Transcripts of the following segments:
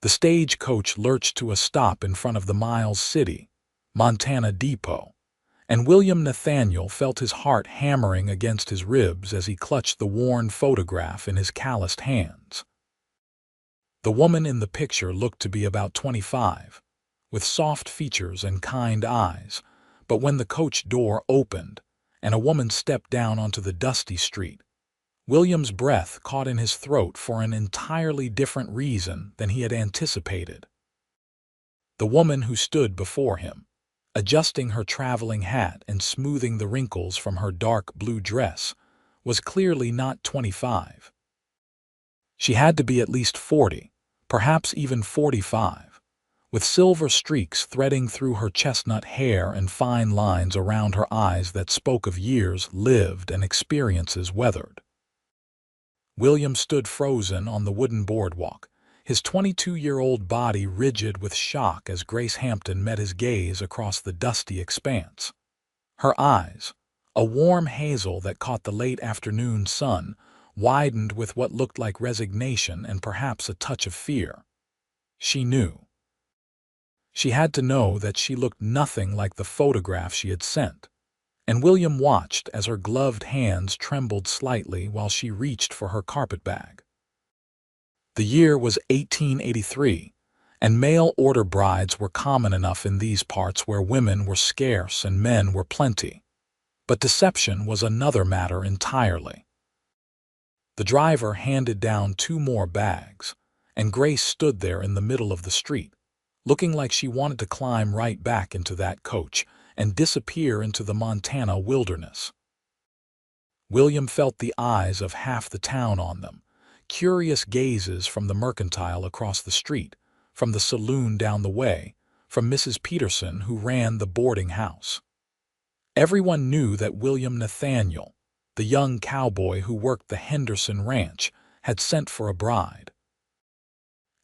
The stagecoach lurched to a stop in front of the Miles City, Montana depot, and William Nathaniel felt his heart hammering against his ribs as he clutched the worn photograph in his calloused hands. The woman in the picture looked to be about 25, with soft features and kind eyes, but when the coach door opened and a woman stepped down onto the dusty street, William's breath caught in his throat for an entirely different reason than he had anticipated. The woman who stood before him, adjusting her traveling hat and smoothing the wrinkles from her dark blue dress, was clearly not 25. She had to be at least 40, perhaps even 45, with silver streaks threading through her chestnut hair and fine lines around her eyes that spoke of years lived and experiences weathered. William stood frozen on the wooden boardwalk, his 22-year-old body rigid with shock as Grace Hampton met his gaze across the dusty expanse. Her eyes, a warm hazel that caught the late afternoon sun, widened with what looked like resignation and perhaps a touch of fear. She knew. She had to know that she looked nothing like the photograph she had sent, and William watched as her gloved hands trembled slightly while she reached for her carpetbag. The year was 1883, and mail-order brides were common enough in these parts where women were scarce and men were plenty. But deception was another matter entirely. The driver handed down 2 more bags, and Grace stood there in the middle of the street, looking like she wanted to climb right back into that coach and disappear into the Montana wilderness. William felt the eyes of half the town on them, curious gazes from the mercantile across the street, from the saloon down the way, from Mrs. Peterson who ran the boarding house. Everyone knew that William Nathaniel, the young cowboy who worked the Henderson ranch, had sent for a bride.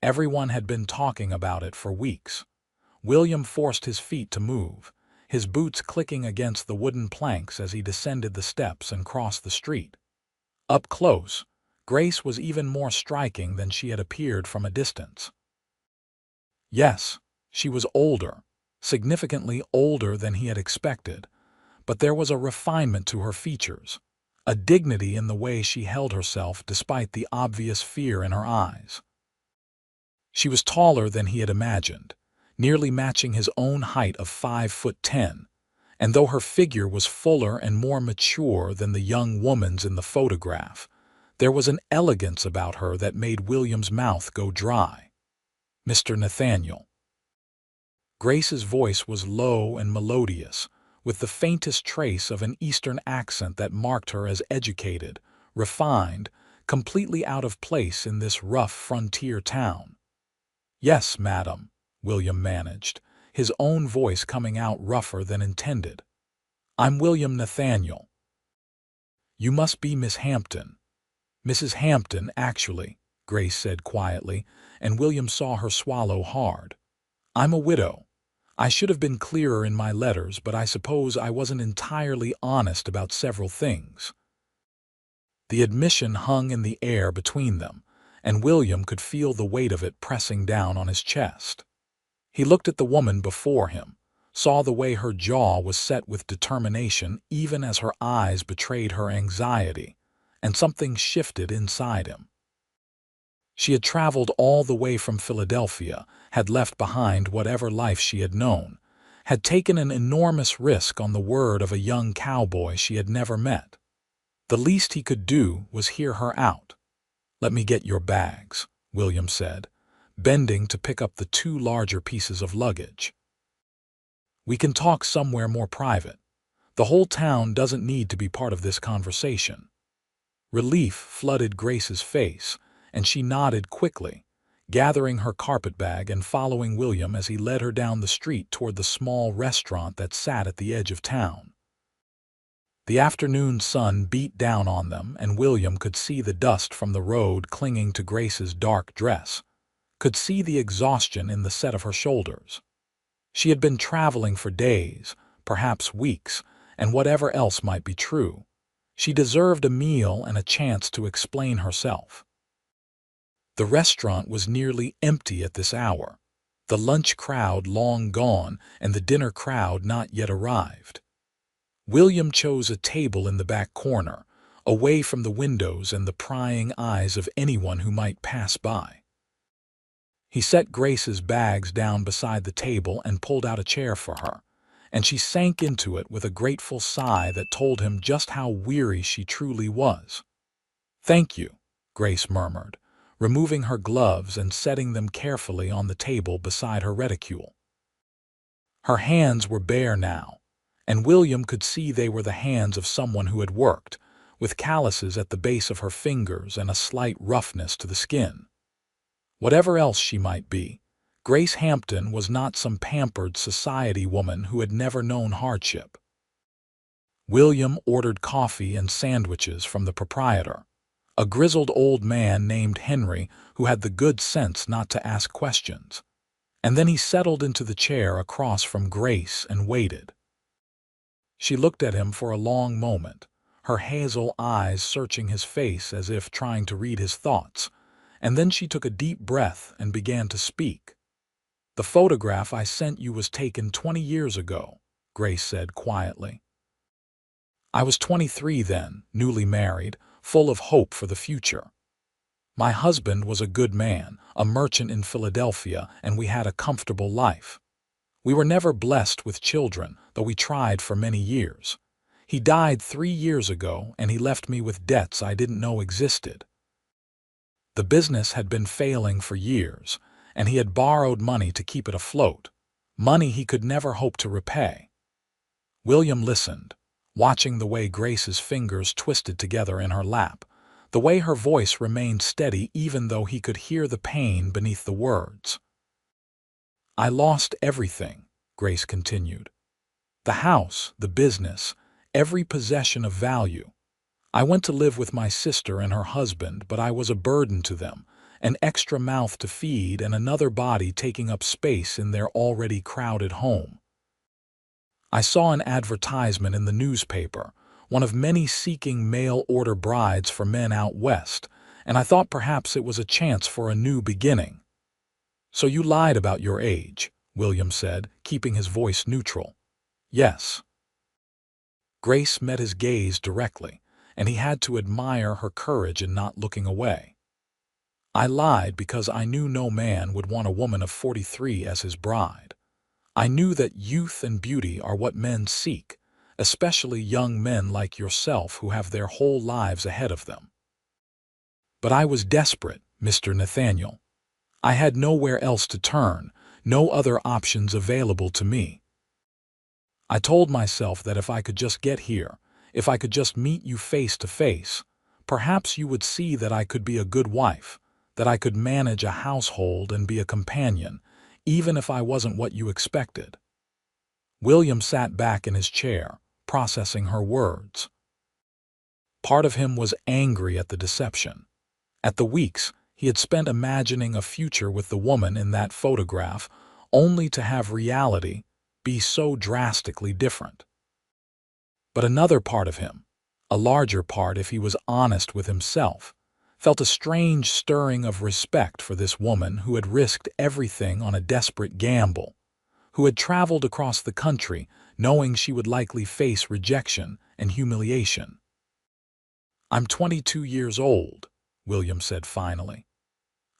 Everyone had been talking about it for weeks. William forced his feet to move, his boots clicking against the wooden planks as he descended the steps and crossed the street. Up close, Grace was even more striking than she had appeared from a distance. Yes, she was older, significantly older than he had expected, but there was a refinement to her features, a dignity in the way she held herself despite the obvious fear in her eyes. She was taller than he had imagined, nearly matching his own height of 5'10", and though her figure was fuller and more mature than the young woman's in the photograph, there was an elegance about her that made William's mouth go dry. "Mr. Nathaniel." Grace's voice was low and melodious, with the faintest trace of an Eastern accent that marked her as educated, refined, completely out of place in this rough frontier town. "Yes, madam," William managed, his own voice coming out rougher than intended. "I'm William Nathaniel." "You must be Miss Hampton." "Mrs. Hampton, actually," Grace said quietly, and William saw her swallow hard. "I'm a widow. I should have been clearer in my letters, but I suppose I wasn't entirely honest about several things." The admission hung in the air between them, and William could feel the weight of it pressing down on his chest. He looked at the woman before him, saw the way her jaw was set with determination even as her eyes betrayed her anxiety, and something shifted inside him. She had traveled all the way from Philadelphia, had left behind whatever life she had known, had taken an enormous risk on the word of a young cowboy she had never met. The least he could do was hear her out. "Let me get your bags," William said, bending to pick up the 2 larger pieces of luggage. "We can talk somewhere more private. The whole town doesn't need to be part of this conversation." Relief flooded Grace's face, and she nodded quickly, gathering her carpetbag and following William as he led her down the street toward the small restaurant that sat at the edge of town. The afternoon sun beat down on them, and William could see the dust from the road clinging to Grace's dark dress, could see the exhaustion in the set of her shoulders. She had been traveling for days, perhaps weeks, and whatever else might be true, she deserved a meal and a chance to explain herself. The restaurant was nearly empty at this hour, the lunch crowd long gone and the dinner crowd not yet arrived. William chose a table in the back corner, away from the windows and the prying eyes of anyone who might pass by. He set Grace's bags down beside the table and pulled out a chair for her, and she sank into it with a grateful sigh that told him just how weary she truly was. "Thank you," Grace murmured, removing her gloves and setting them carefully on the table beside her reticule. Her hands were bare now, and William could see they were the hands of someone who had worked, with calluses at the base of her fingers and a slight roughness to the skin. Whatever else she might be, Grace Hampton was not some pampered society woman who had never known hardship. William ordered coffee and sandwiches from the proprietor, a grizzled old man named Henry who had the good sense not to ask questions, and then he settled into the chair across from Grace and waited. She looked at him for a long moment, her hazel eyes searching his face as if trying to read his thoughts, and then she took a deep breath and began to speak. "The photograph I sent you was taken 20 years ago," Grace said quietly. "I was 23 then, newly married, full of hope for the future. My husband was a good man, a merchant in Philadelphia, and we had a comfortable life. We were never blessed with children, though we tried for many years. He died 3 years ago, and he left me with debts I didn't know existed. The business had been failing for years, and he had borrowed money to keep it afloat, money he could never hope to repay." William listened, watching the way Grace's fingers twisted together in her lap, the way her voice remained steady even though he could hear the pain beneath the words. "I lost everything," Grace continued. "The house, the business, every possession of value. I went to live with my sister and her husband, but I was a burden to them, an extra mouth to feed and another body taking up space in their already crowded home. I saw an advertisement in the newspaper, one of many seeking mail-order brides for men out west, and I thought perhaps it was a chance for a new beginning." "So you lied about your age," William said, keeping his voice neutral. "Yes." Grace met his gaze directly, and he had to admire her courage in not looking away. "I lied because I knew no man would want a woman of 43 as his bride. I knew that youth and beauty are what men seek, especially young men like yourself who have their whole lives ahead of them. But I was desperate, Mr. Nathaniel. I had nowhere else to turn, no other options available to me. I told myself that if I could just get here, if I could just meet you face to face, perhaps you would see that I could be a good wife, that I could manage a household and be a companion, even if I wasn't what you expected." William sat back in his chair, processing her words. Part of him was angry at the deception, at the weeks he had spent imagining a future with the woman in that photograph, only to have reality be so drastically different. But another part of him, a larger part if he was honest with himself, felt a strange stirring of respect for this woman who had risked everything on a desperate gamble, who had traveled across the country knowing she would likely face rejection and humiliation. "I'm 22 years old," William said finally.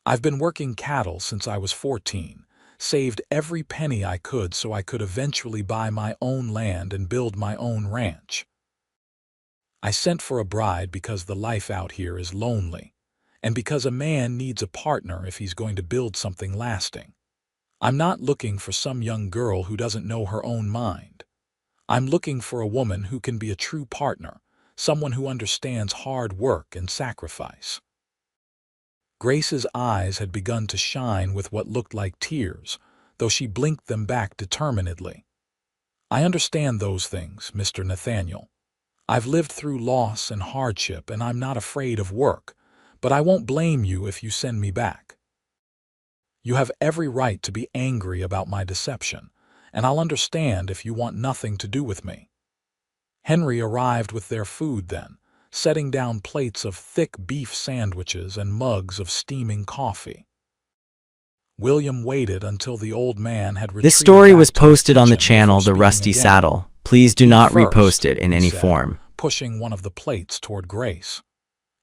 "I've been working cattle since I was 14, saved every penny I could so I could eventually buy my own land and build my own ranch. I sent for a bride because the life out here is lonely, and because a man needs a partner if he's going to build something lasting. I'm not looking for some young girl who doesn't know her own mind. I'm looking for a woman who can be a true partner, someone who understands hard work and sacrifice." Grace's eyes had begun to shine with what looked like tears, though she blinked them back determinedly. "I understand those things, Mr. Nathaniel. I've lived through loss and hardship, and I'm not afraid of work, but I won't blame you if you send me back. You have every right to be angry about my deception, and I'll understand if you want nothing to do with me." Henry arrived with their food then, setting down plates of thick beef sandwiches and mugs of steaming coffee. William waited until the old man had This retreated story back was to his posted on the kitchen before channel The speaking Rusty again. Saddle. Please do "Eat not first," repost it in he any said, form. pushing one of the plates toward Grace.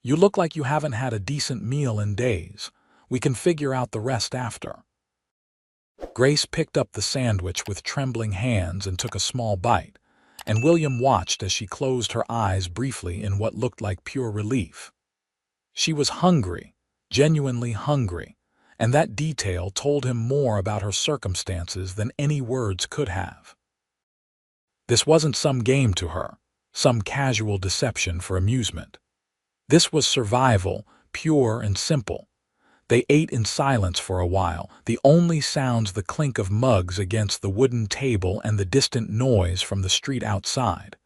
"You look like you haven't had a decent meal in days. We can figure out the rest after." Grace picked up the sandwich with trembling hands and took a small bite, and William watched as she closed her eyes briefly in what looked like pure relief. She was hungry, genuinely hungry, and that detail told him more about her circumstances than any words could have. This wasn't some game to her, some casual deception for amusement. This was survival, pure and simple. They ate in silence for a while, the only sounds the clink of mugs against the wooden table and the distant noise from the street outside.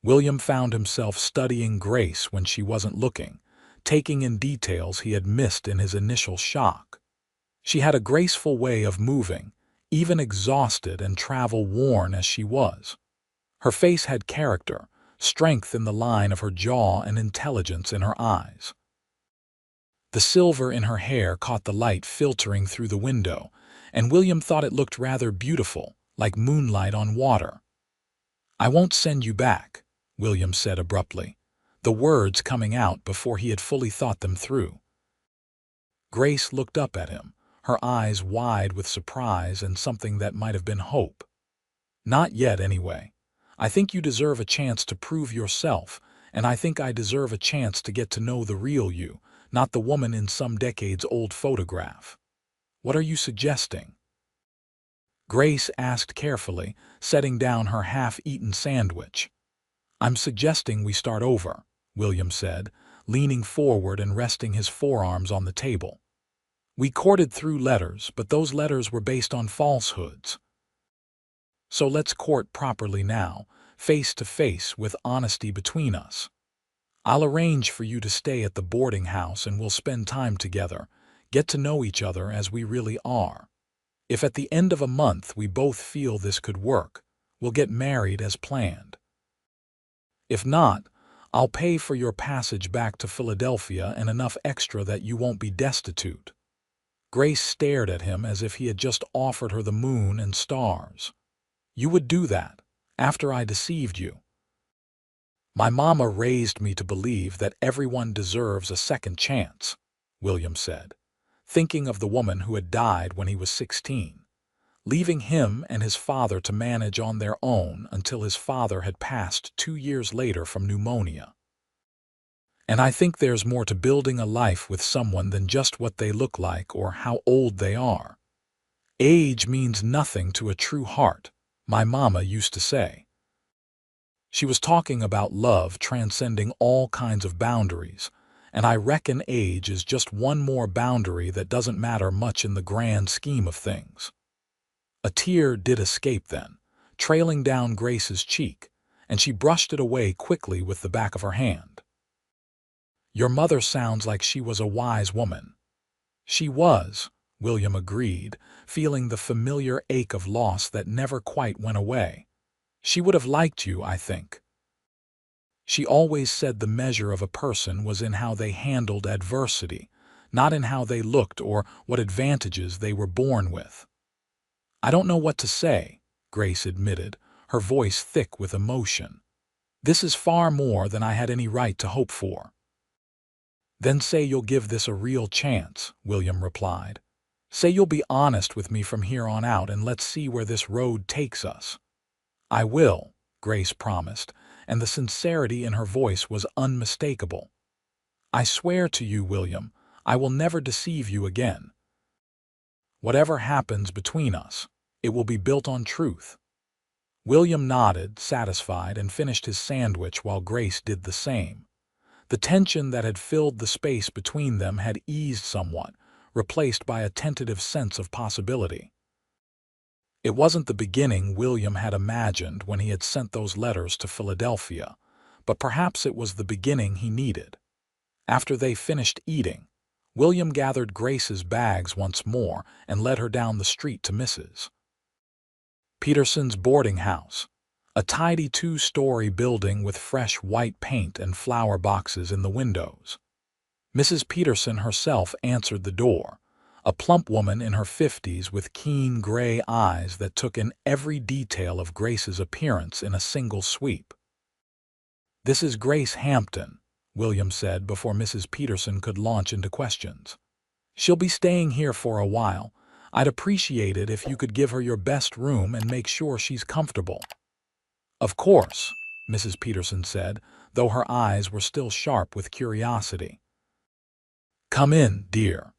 William found himself studying Grace when she wasn't looking, taking in details he had missed in his initial shock. She had a graceful way of moving, even exhausted and travel-worn as she was. Her face had character, strength in the line of her jaw and intelligence in her eyes. The silver in her hair caught the light filtering through the window, and William thought it looked rather beautiful, like moonlight on water. "I won't send you back," William said abruptly, the words coming out before he had fully thought them through. Grace looked up at him, her eyes wide with surprise and something that might have been hope. "Not yet, anyway. I think you deserve a chance to prove yourself, and I think I deserve a chance to get to know the real you, not the woman in some decades-old photograph. What are you suggesting?" Grace asked carefully, setting down her half-eaten sandwich. "I'm suggesting we start over," William said, leaning forward and resting his forearms on the table. "We courted through letters, but those letters were based on falsehoods. So let's court properly now, face to face with honesty between us. I'll arrange for you to stay at the boarding house and we'll spend time together, get to know each other as we really are. If at the end of a month we both feel this could work, we'll get married as planned. If not, I'll pay for your passage back to Philadelphia and enough extra that you won't be destitute." Grace stared at him as if he had just offered her the moon and stars. "You would do that, after I deceived you?" "My mama raised me to believe that everyone deserves a second chance," William said, thinking of the woman who had died when he was 16, leaving him and his father to manage on their own until his father had passed 2 years later from pneumonia. "And I think there's more to building a life with someone than just what they look like or how old they are. Age means nothing to a true heart, my mama used to say." She was talking about love transcending all kinds of boundaries, and I reckon age is just one more boundary that doesn't matter much in the grand scheme of things. A tear did escape then, trailing down Grace's cheek, and she brushed it away quickly with the back of her hand. "Your mother sounds like she was a wise woman." "She was," William agreed, feeling the familiar ache of loss that never quite went away. "She would have liked you, I think. She always said the measure of a person was in how they handled adversity, not in how they looked or what advantages they were born with." "I don't know what to say," Grace admitted, her voice thick with emotion. "This is far more than I had any right to hope for." "Then say you'll give this a real chance," William replied. "Say you'll be honest with me from here on out and let's see where this road takes us." "I will," Grace promised, and the sincerity in her voice was unmistakable. "I swear to you, William, I will never deceive you again. Whatever happens between us, it will be built on truth." William nodded, satisfied, and finished his sandwich while Grace did the same. The tension that had filled the space between them had eased somewhat, replaced by a tentative sense of possibility. It wasn't the beginning William had imagined when he had sent those letters to Philadelphia, but perhaps it was the beginning he needed. After they finished eating, William gathered Grace's bags once more and led her down the street to Mrs. Peterson's boarding house, a tidy two-story building with fresh white paint and flower boxes in the windows. Mrs. Peterson herself answered the door, a plump woman in her 50s with keen gray eyes that took in every detail of Grace's appearance in a single sweep. "This is Grace Hampton," William said before Mrs. Peterson could launch into questions. "She'll be staying here for a while. I'd appreciate it if you could give her your best room and make sure she's comfortable." "Of course," Mrs. Peterson said, though her eyes were still sharp with curiosity. "Come in, dear.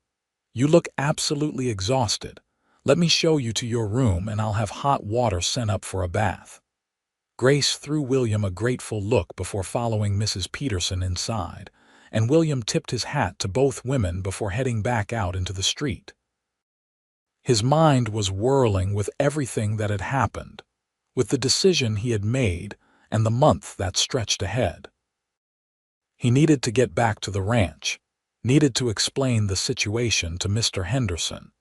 You look absolutely exhausted. Let me show you to your room and I'll have hot water sent up for a bath." Grace threw William a grateful look before following Mrs. Peterson inside, and William tipped his hat to both women before heading back out into the street. His mind was whirling with everything that had happened, with the decision he had made and the month that stretched ahead. He needed to get back to the ranch, needed to explain the situation to Mr. Henderson,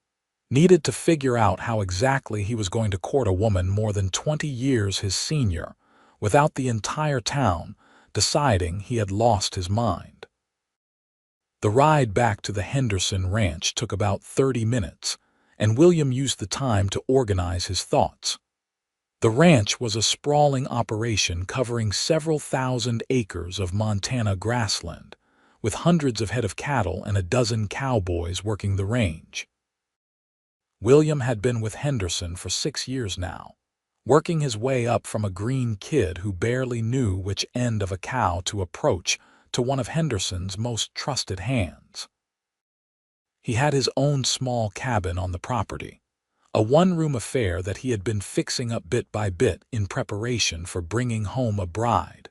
needed to figure out how exactly he was going to court a woman more than 20 years his senior, without the entire town deciding he had lost his mind. The ride back to the Henderson ranch took about 30 minutes, and William used the time to organize his thoughts. The ranch was a sprawling operation covering several thousand acres of Montana grassland, with hundreds of head of cattle and a dozen cowboys working the range. William had been with Henderson for 6 years now, working his way up from a green kid who barely knew which end of a cow to approach to one of Henderson's most trusted hands. He had his own small cabin on the property, a one-room affair that he had been fixing up bit by bit in preparation for bringing home a bride.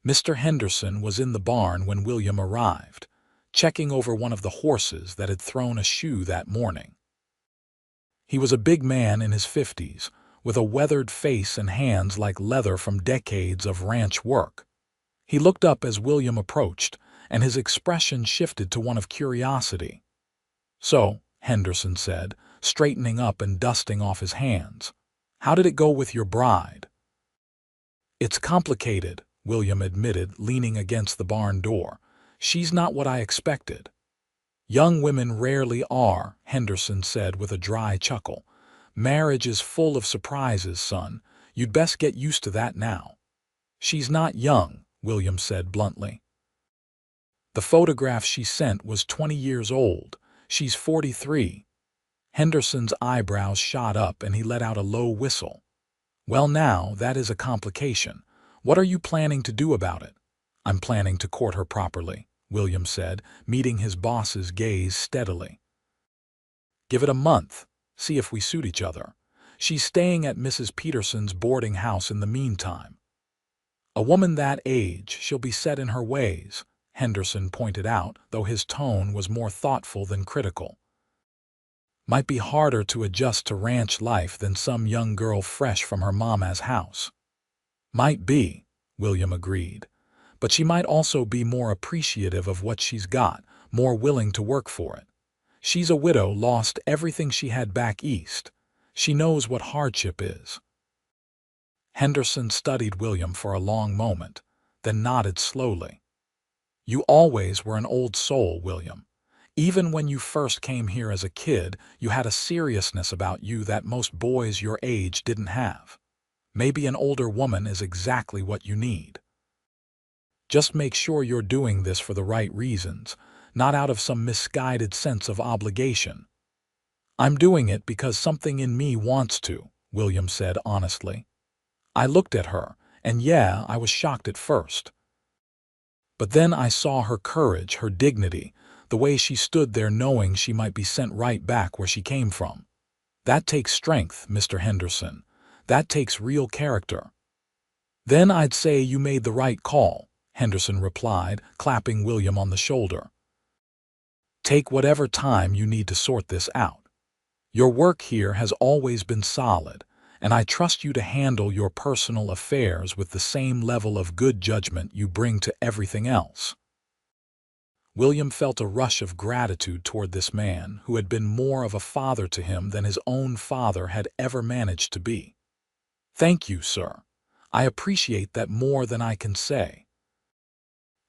Mr. Henderson was in the barn when William arrived, checking over one of the horses that had thrown a shoe that morning. He was a big man in his 50s, with a weathered face and hands like leather from decades of ranch work. He looked up as William approached, and his expression shifted to one of curiosity. "So," Henderson said, straightening up and dusting off his hands, "how did it go with your bride?" "It's complicated," William admitted, leaning against the barn door. "She's not what I expected." "Young women rarely are," Henderson said with a dry chuckle. "Marriage is full of surprises, son. You'd best get used to that now." "She's not young," William said bluntly. "The photograph she sent was 20 years old. She's 43. Henderson's eyebrows shot up and he let out a low whistle. "Well now, that is a complication. What are you planning to do about it?" "I'm planning to court her properly," William said, meeting his boss's gaze steadily. "Give it a month. See if we suit each other. She's staying at Mrs. Peterson's boarding house in the meantime." "A woman that age, she'll be set in her ways," Henderson pointed out, though his tone was more thoughtful than critical. "Might be harder to adjust to ranch life than some young girl fresh from her mama's house." "Might be," William agreed. "But she might also be more appreciative of what she's got, more willing to work for it. She's a widow, lost everything she had back east. She knows what hardship is." Henderson studied William for a long moment, then nodded slowly. "You always were an old soul, William. Even when you first came here as a kid, you had a seriousness about you that most boys your age didn't have. Maybe an older woman is exactly what you need. Just make sure you're doing this for the right reasons, not out of some misguided sense of obligation." "I'm doing it because something in me wants to," William said honestly. "I looked at her, and yeah, I was shocked at first. But then I saw her courage, her dignity, the way she stood there knowing she might be sent right back where she came from. That takes strength, Mr. Henderson. That takes real character." "Then I'd say you made the right call," Henderson replied, clapping William on the shoulder. "Take whatever time you need to sort this out. Your work here has always been solid, and I trust you to handle your personal affairs with the same level of good judgment you bring to everything else." William felt a rush of gratitude toward this man who had been more of a father to him than his own father had ever managed to be. "Thank you, sir. I appreciate that more than I can say."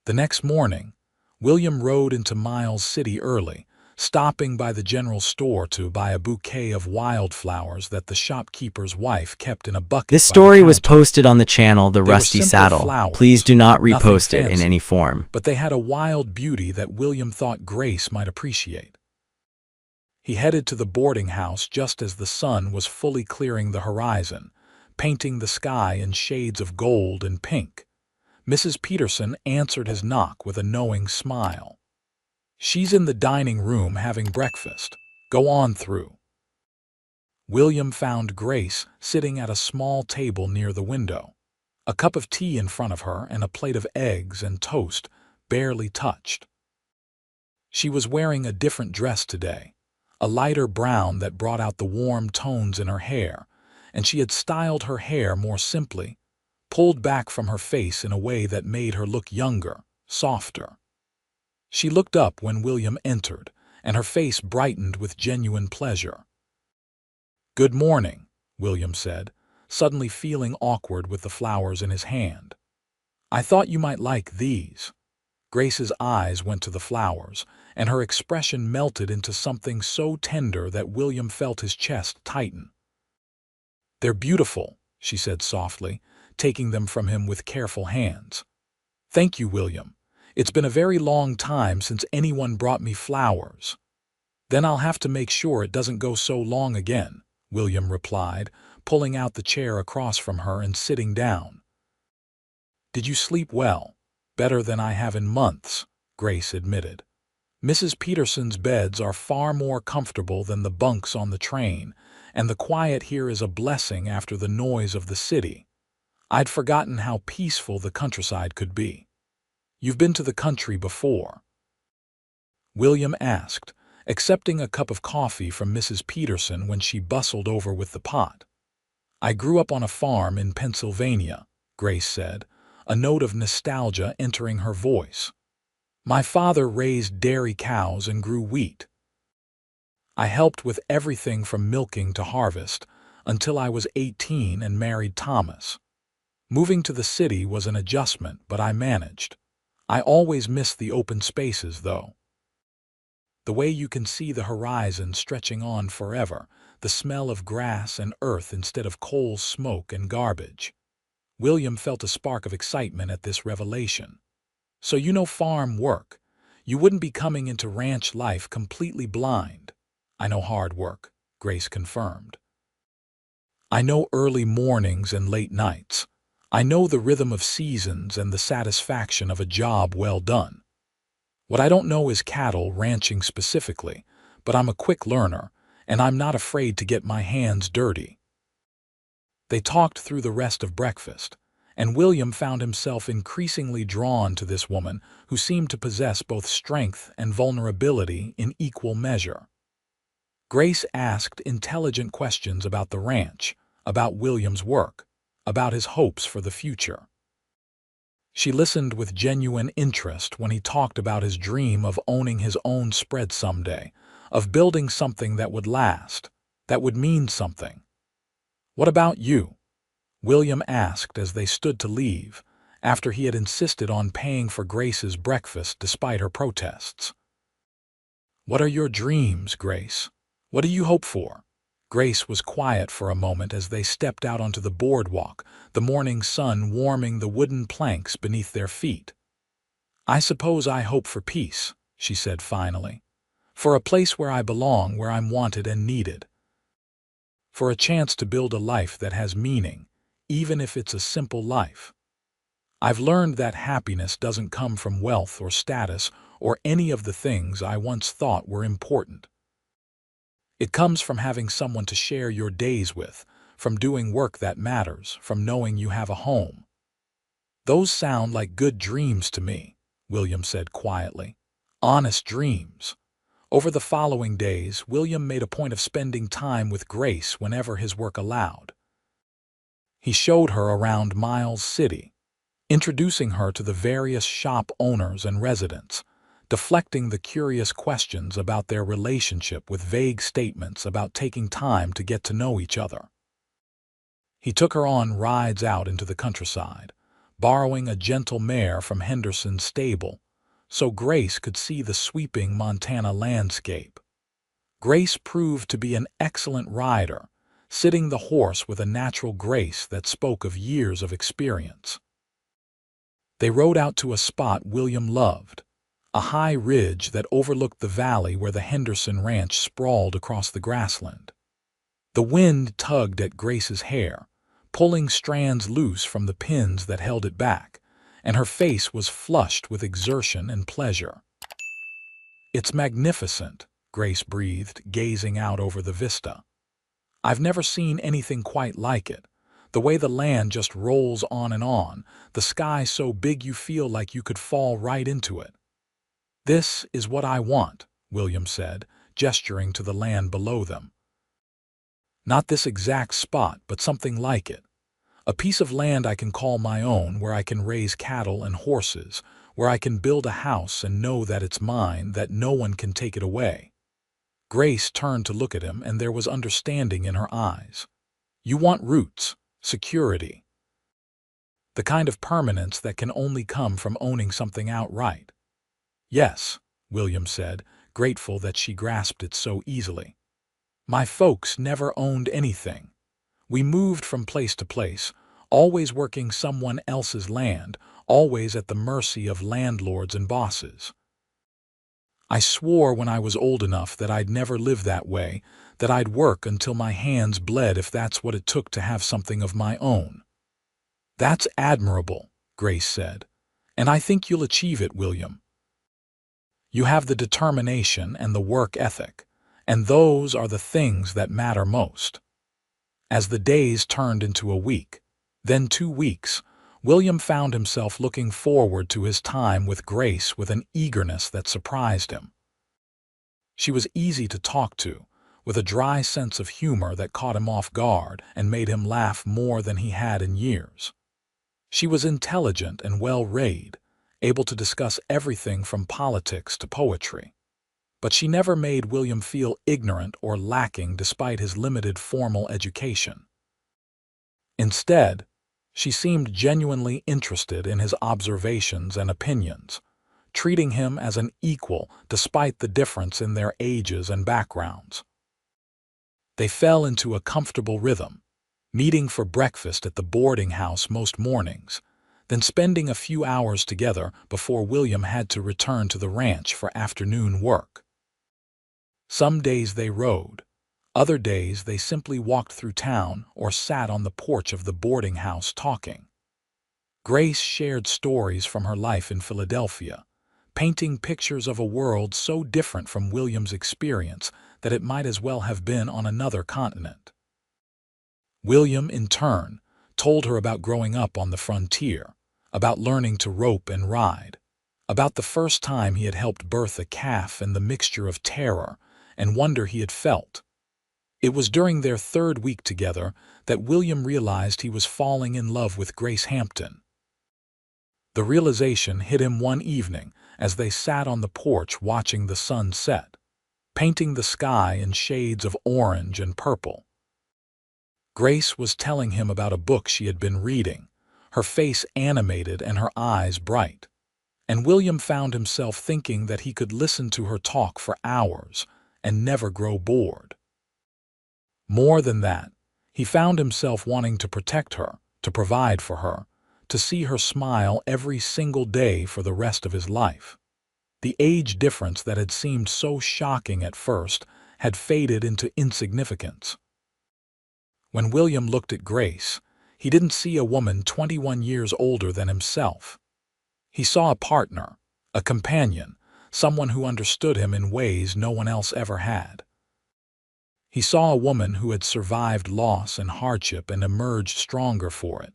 The next morning, William rode into Miles City early, stopping by the general store to buy a bouquet of wildflowers that the shopkeeper's wife kept in a bucket This by the story was counter. posted on the channel The They were Rusty simple Saddle. Please flowers, do not nothing repost it in any fancy, form. but they had a wild beauty that William thought Grace might appreciate. He headed to the boarding house just as the sun was fully clearing the horizon, painting the sky in shades of gold and pink. Mrs. Peterson answered his knock with a knowing smile. "She's in the dining room having breakfast. Go on through." William found Grace sitting at a small table near the window, a cup of tea in front of her and a plate of eggs and toast barely touched. She was wearing a different dress today, a lighter brown that brought out the warm tones in her hair, and she had styled her hair more simply, pulled back from her face in a way that made her look younger, softer. She looked up when William entered, and her face brightened with genuine pleasure. "Good morning," William said, suddenly feeling awkward with the flowers in his hand. "I thought you might like these." Grace's eyes went to the flowers, and her expression melted into something so tender that William felt his chest tighten. "They're beautiful," she said softly, taking them from him with careful hands. "Thank you, William. It's been a very long time since anyone brought me flowers." "Then I'll have to make sure it doesn't go so long again," William replied, pulling out the chair across from her and sitting down. "Did you sleep well?" "Better than I have in months," Grace admitted. "Mrs. Peterson's beds are far more comfortable than the bunks on the train, and the quiet here is a blessing after the noise of the city. I'd forgotten how peaceful the countryside could be." "You've been to the country before?" William asked, accepting a cup of coffee from Mrs. Peterson when she bustled over with the pot. "I grew up on a farm in Pennsylvania," Grace said, a note of nostalgia entering her voice. "My father raised dairy cows and grew wheat. I helped with everything from milking to harvest until I was 18 and married Thomas. Moving to the city was an adjustment, but I managed. I always missed the open spaces, though. The way you can see the horizon stretching on forever, the smell of grass and earth instead of coal smoke and garbage." William felt a spark of excitement at this revelation. "So you know farm work. You wouldn't be coming into ranch life completely blind." "I know hard work," Grace confirmed. "I know early mornings and late nights. I know the rhythm of seasons and the satisfaction of a job well done. What I don't know is cattle ranching specifically, but I'm a quick learner, and I'm not afraid to get my hands dirty." They talked through the rest of breakfast, and William found himself increasingly drawn to this woman who seemed to possess both strength and vulnerability in equal measure. Grace asked intelligent questions about the ranch, about William's work, about his hopes for the future. She listened with genuine interest when he talked about his dream of owning his own spread someday, of building something that would last, that would mean something. "What about you?" William asked as they stood to leave, after he had insisted on paying for Grace's breakfast despite her protests. "What are your dreams, Grace? What do you hope for?" Grace was quiet for a moment as they stepped out onto the boardwalk, the morning sun warming the wooden planks beneath their feet. "I suppose I hope for peace," she said finally. "For a place where I belong, where I'm wanted and needed. For a chance to build a life that has meaning, even if it's a simple life. I've learned that happiness doesn't come from wealth or status or any of the things I once thought were important. It comes from having someone to share your days with, from doing work that matters, from knowing you have a home." "Those sound like good dreams to me," William said quietly. "Honest dreams." Over the following days, William made a point of spending time with Grace whenever his work allowed. He showed her around Miles City, introducing her to the various shop owners and residents, deflecting the curious questions about their relationship with vague statements about taking time to get to know each other. He took her on rides out into the countryside, borrowing a gentle mare from Henderson's stable, so Grace could see the sweeping Montana landscape. Grace proved to be an excellent rider, sitting the horse with a natural grace that spoke of years of experience. They rode out to a spot William loved, a high ridge that overlooked the valley where the Henderson ranch sprawled across the grassland. The wind tugged at Grace's hair, pulling strands loose from the pins that held it back, and her face was flushed with exertion and pleasure. "It's magnificent," Grace breathed, gazing out over the vista. "I've never seen anything quite like it. The way the land just rolls on, the sky so big you feel like you could fall right into it." "This is what I want," William said, gesturing to the land below them. "Not this exact spot, but something like it. A piece of land I can call my own, where I can raise cattle and horses, where I can build a house and know that it's mine, that no one can take it away." Grace turned to look at him, and there was understanding in her eyes. "You want roots, security. The kind of permanence that can only come from owning something outright." "Yes," William said, grateful that she grasped it so easily. "My folks never owned anything. We moved from place to place, always working someone else's land, always at the mercy of landlords and bosses. I swore when I was old enough that I'd never live that way, that I'd work until my hands bled if that's what it took to have something of my own." "That's admirable," Grace said, "and I think you'll achieve it, William. You have the determination and the work ethic, and those are the things that matter most." As the days turned into a week, then 2 weeks, William found himself looking forward to his time with Grace with an eagerness that surprised him. She was easy to talk to, with a dry sense of humor that caught him off guard and made him laugh more than he had in years. She was intelligent and well-read, able to discuss everything from politics to poetry. But she never made William feel ignorant or lacking despite his limited formal education. Instead, she seemed genuinely interested in his observations and opinions, treating him as an equal despite the difference in their ages and backgrounds. They fell into a comfortable rhythm, meeting for breakfast at the boarding house most mornings, then spending a few hours together before William had to return to the ranch for afternoon work. Some days they rode. Other days they simply walked through town or sat on the porch of the boarding house talking. Grace shared stories from her life in Philadelphia, painting pictures of a world so different from William's experience that it might as well have been on another continent. William, in turn, told her about growing up on the frontier, about learning to rope and ride, about the first time he had helped birth a calf and the mixture of terror and wonder he had felt. It was during their 3rd week together that William realized he was falling in love with Grace Hampton. The realization hit him one evening as they sat on the porch watching the sun set, painting the sky in shades of orange and purple. Grace was telling him about a book she had been reading, her face animated and her eyes bright, and William found himself thinking that he could listen to her talk for hours and never grow bored. More than that, he found himself wanting to protect her, to provide for her, to see her smile every single day for the rest of his life. The age difference that had seemed so shocking at first had faded into insignificance. When William looked at Grace, he didn't see a woman 21 years older than himself. He saw a partner, a companion, someone who understood him in ways no one else ever had. He saw a woman who had survived loss and hardship and emerged stronger for it,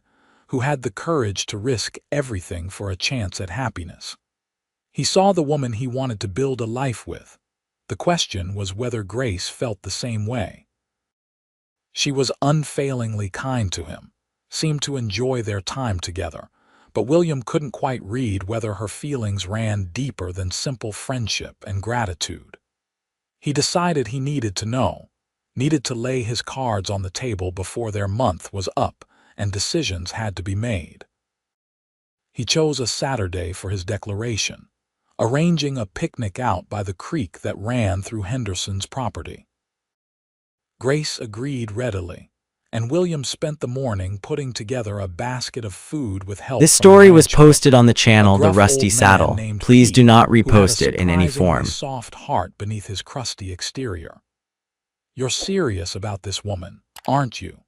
who had the courage to risk everything for a chance at happiness. He saw the woman he wanted to build a life with. The question was whether Grace felt the same way. She was unfailingly kind to him, seemed to enjoy their time together, but William couldn't quite read whether her feelings ran deeper than simple friendship and gratitude. He decided he needed to know, needed to lay his cards on the table before their month was up and decisions had to be made. He chose a Saturday for his declaration, arranging a picnic out by the creek that ran through Henderson's property. Grace agreed readily, and William spent the morning putting together a basket of food with help This from the story was ranch cook, posted on the a channel The gruff Rusty old man Saddle. named Please do Pete, not who had a repost it in any surprisingly form. soft heart beneath his crusty exterior. "You're serious about this woman, aren't you?"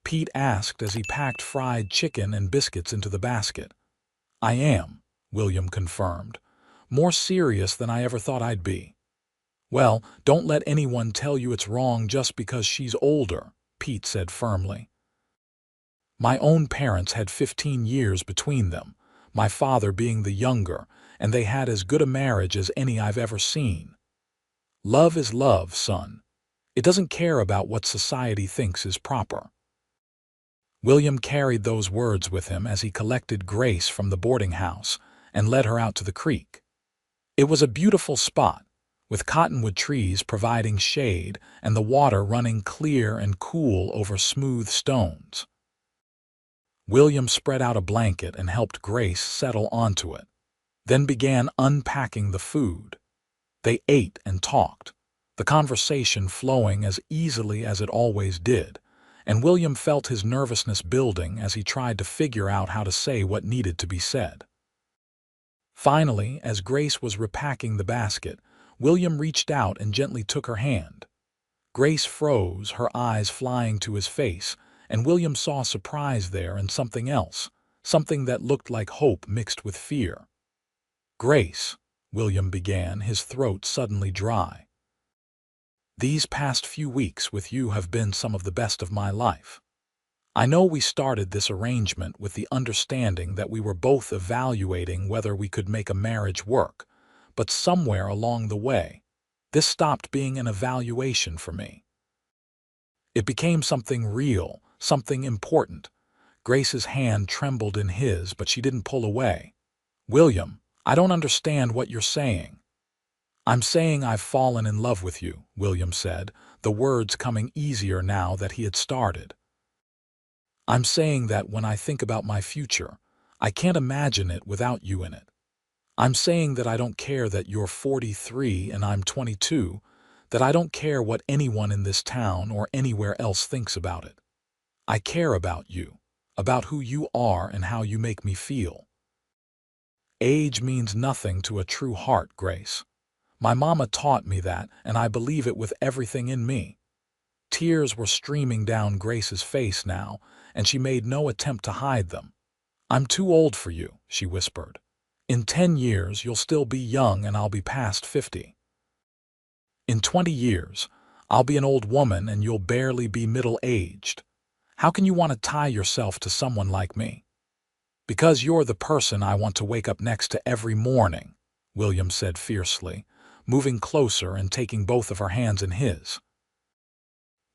Pete asked as he packed fried chicken and biscuits into the basket. "I am," William confirmed, "more serious than I ever thought I'd be." "Well, don't let anyone tell you it's wrong just because she's older," Pete said firmly. "My own parents had 15 years between them, my father being the younger, and they had as good a marriage as any I've ever seen. Love is love, son. It doesn't care about what society thinks is proper." William carried those words with him as he collected Grace from the boarding house and led her out to the creek. It was a beautiful spot, with cottonwood trees providing shade and the water running clear and cool over smooth stones. William spread out a blanket and helped Grace settle onto it, then began unpacking the food. They ate and talked, the conversation flowing as easily as it always did, and William felt his nervousness building as he tried to figure out how to say what needed to be said. Finally, as Grace was repacking the basket, William reached out and gently took her hand. Grace froze, her eyes flying to his face, and William saw surprise there and something else, something that looked like hope mixed with fear. "Grace," William began, his throat suddenly dry. "These past few weeks with you have been some of the best of my life. I know we started this arrangement with the understanding that we were both evaluating whether we could make a marriage work, but somewhere along the way, this stopped being an evaluation for me. It became something real, something important." Grace's hand trembled in his, but she didn't pull away. "William, I don't understand what you're saying." "I'm saying I've fallen in love with you," William said, the words coming easier now that he had started. "I'm saying that when I think about my future, I can't imagine it without you in it. I'm saying that I don't care that you're 43 and I'm 22, that I don't care what anyone in this town or anywhere else thinks about it. I care about you, about who you are and how you make me feel. Age means nothing to a true heart, Grace. My mama taught me that, and I believe it with everything in me." Tears were streaming down Grace's face now, and she made no attempt to hide them. "I'm too old for you," she whispered. "In 10 years, you'll still be young and I'll be past 50. In 20 years, I'll be an old woman and you'll barely be middle-aged. How can you want to tie yourself to someone like me?" "Because you're the person I want to wake up next to every morning," William said fiercely, moving closer and taking both of her hands in his.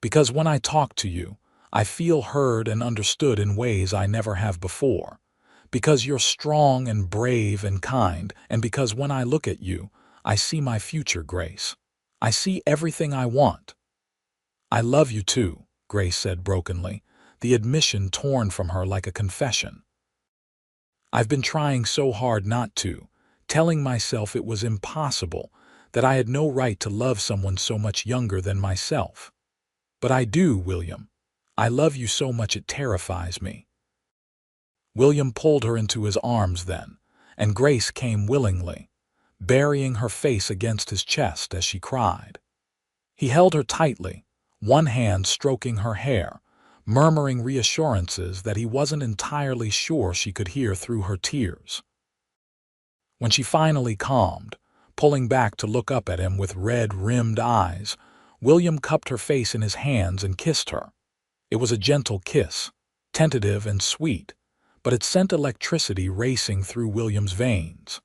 "Because when I talk to you, I feel heard and understood in ways I never have before. Because you're strong and brave and kind, and because when I look at you, I see my future, Grace. I see everything I want." "I love you too," Grace said brokenly, the admission torn from her like a confession. "I've been trying so hard not to, telling myself it was impossible, that I had no right to love someone so much younger than myself. But I do, William. I love you so much it terrifies me." William pulled her into his arms then, and Grace came willingly, burying her face against his chest as she cried. He held her tightly, one hand stroking her hair, murmuring reassurances that he wasn't entirely sure she could hear through her tears. When she finally calmed, pulling back to look up at him with red-rimmed eyes, William cupped her face in his hands and kissed her. It was a gentle kiss, tentative and sweet, but it sent electricity racing through William's veins.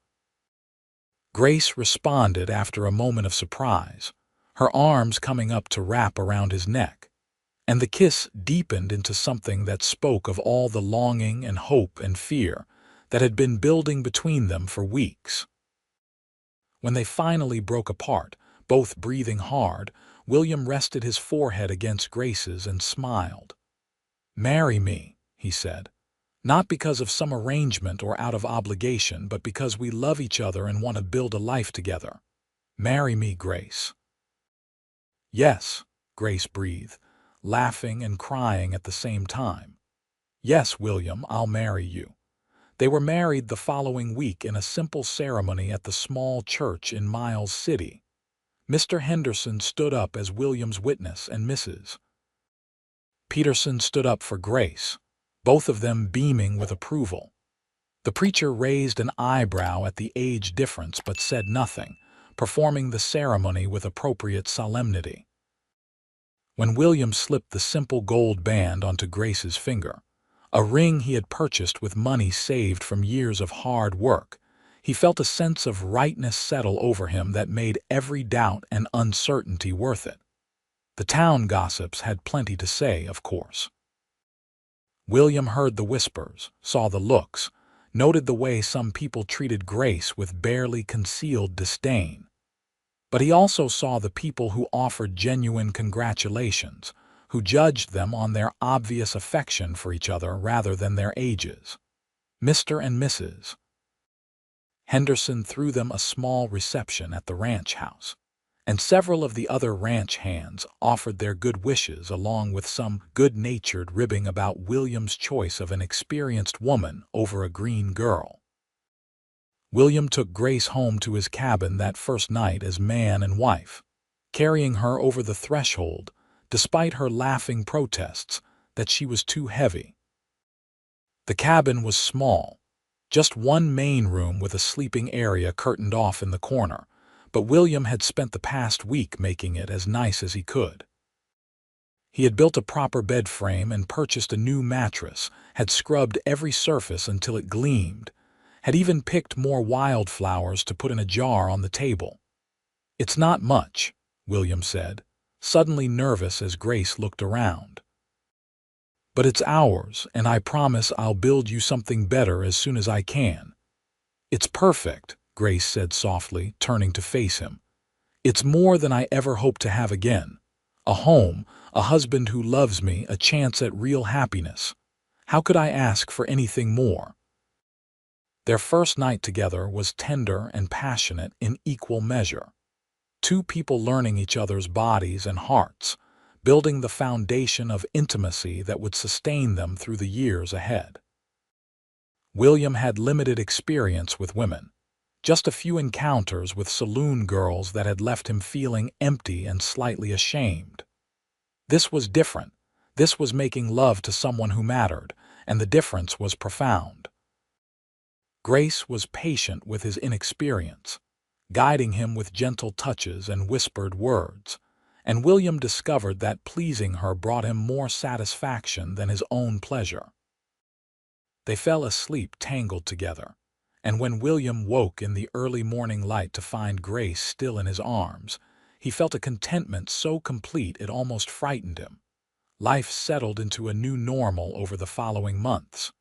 Grace responded after a moment of surprise, her arms coming up to wrap around his neck, and the kiss deepened into something that spoke of all the longing and hope and fear that had been building between them for weeks. When they finally broke apart, both breathing hard, William rested his forehead against Grace's and smiled. "Marry me," he said. "Not because of some arrangement or out of obligation, but because we love each other and want to build a life together. Marry me, Grace." "Yes," Grace breathed, laughing and crying at the same time. "Yes, William, I'll marry you." They were married the following week in a simple ceremony at the small church in Miles City. Mr. Henderson stood up as William's witness and Mrs. Peterson stood up for Grace, both of them beaming with approval. The preacher raised an eyebrow at the age difference but said nothing, performing the ceremony with appropriate solemnity. When William slipped the simple gold band onto Grace's finger, a ring he had purchased with money saved from years of hard work, he felt a sense of rightness settle over him that made every doubt and uncertainty worth it. The town gossips had plenty to say, of course. William heard the whispers, saw the looks, noted the way some people treated Grace with barely concealed disdain. But he also saw the people who offered genuine congratulations, who judged them on their obvious affection for each other rather than their ages. Mr. and Mrs. Henderson threw them a small reception at the ranch house, and several of the other ranch hands offered their good wishes along with some good-natured ribbing about William's choice of an experienced woman over a green girl. William took Grace home to his cabin that first night as man and wife, carrying her over the threshold despite her laughing protests that she was too heavy. The cabin was small, just one main room with a sleeping area curtained off in the corner, but William had spent the past week making it as nice as he could. He had built a proper bed frame and purchased a new mattress, had scrubbed every surface until it gleamed, had even picked more wildflowers to put in a jar on the table. "It's not much," William said, suddenly nervous as Grace looked around. "But it's ours, and I promise I'll build you something better as soon as I can." "It's perfect," Grace said softly, turning to face him. "It's more than I ever hope to have again. A home, a husband who loves me, a chance at real happiness. How could I ask for anything more?" Their first night together was tender and passionate in equal measure. Two people learning each other's bodies and hearts, building the foundation of intimacy that would sustain them through the years ahead. William had limited experience with women, just a few encounters with saloon girls that had left him feeling empty and slightly ashamed. This was different. This was making love to someone who mattered, and the difference was profound. Grace was patient with his inexperience, guiding him with gentle touches and whispered words, and William discovered that pleasing her brought him more satisfaction than his own pleasure. They fell asleep tangled together, and when William woke in the early morning light to find Grace still in his arms, he felt a contentment so complete it almost frightened him. Life settled into a new normal over the following months.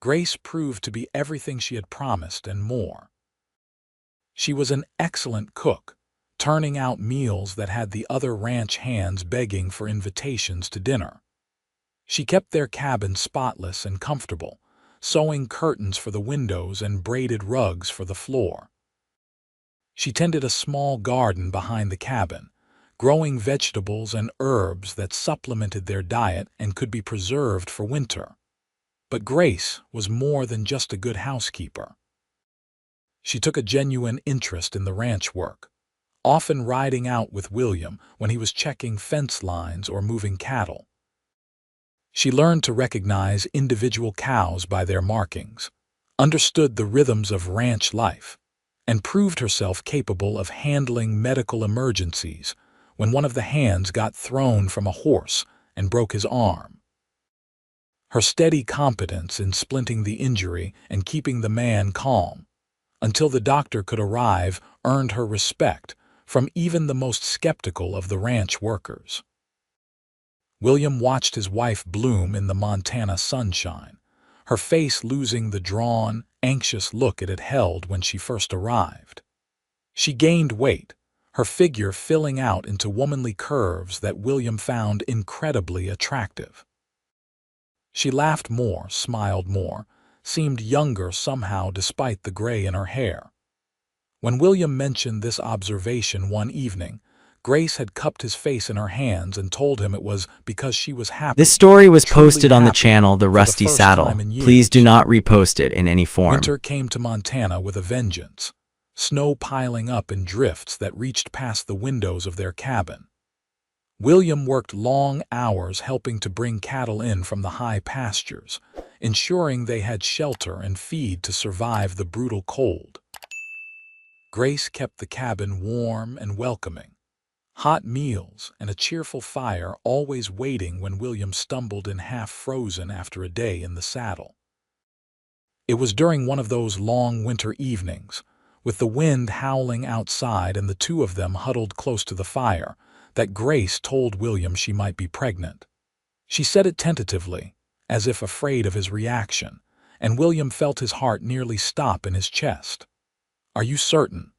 Grace proved to be everything she had promised and more. She was an excellent cook, turning out meals that had the other ranch hands begging for invitations to dinner. She kept their cabin spotless and comfortable, sewing curtains for the windows and braided rugs for the floor. She tended a small garden behind the cabin, growing vegetables and herbs that supplemented their diet and could be preserved for winter. But Grace was more than just a good housekeeper. She took a genuine interest in the ranch work, often riding out with William when he was checking fence lines or moving cattle. She learned to recognize individual cows by their markings, understood the rhythms of ranch life, and proved herself capable of handling medical emergencies when one of the hands got thrown from a horse and broke his arm. Her steady competence in splinting the injury and keeping the man calm until the doctor could arrive earned her respect from even the most skeptical of the ranch workers. William watched his wife bloom in the Montana sunshine, her face losing the drawn, anxious look it had held when she first arrived. She gained weight, her figure filling out into womanly curves that William found incredibly attractive. She laughed more, smiled more, seemed younger somehow despite the gray in her hair. When William mentioned this observation one evening, Grace had cupped his face in her hands and told him it was because she was This happy, story was truly posted on the happy, channel The for the Rusty first time Saddle. in Please do years. not repost it in any form. Winter came to Montana with a vengeance, snow piling up in drifts that reached past the windows of their cabin. William worked long hours helping to bring cattle in from the high pastures, ensuring they had shelter and feed to survive the brutal cold. Grace kept the cabin warm and welcoming, hot meals and a cheerful fire always waiting when William stumbled in half-frozen after a day in the saddle. It was during one of those long winter evenings, with the wind howling outside and the two of them huddled close to the fire, that Grace told William she might be pregnant. She said it tentatively, as if afraid of his reaction, and William felt his heart nearly stop in his chest. "Are you certain?"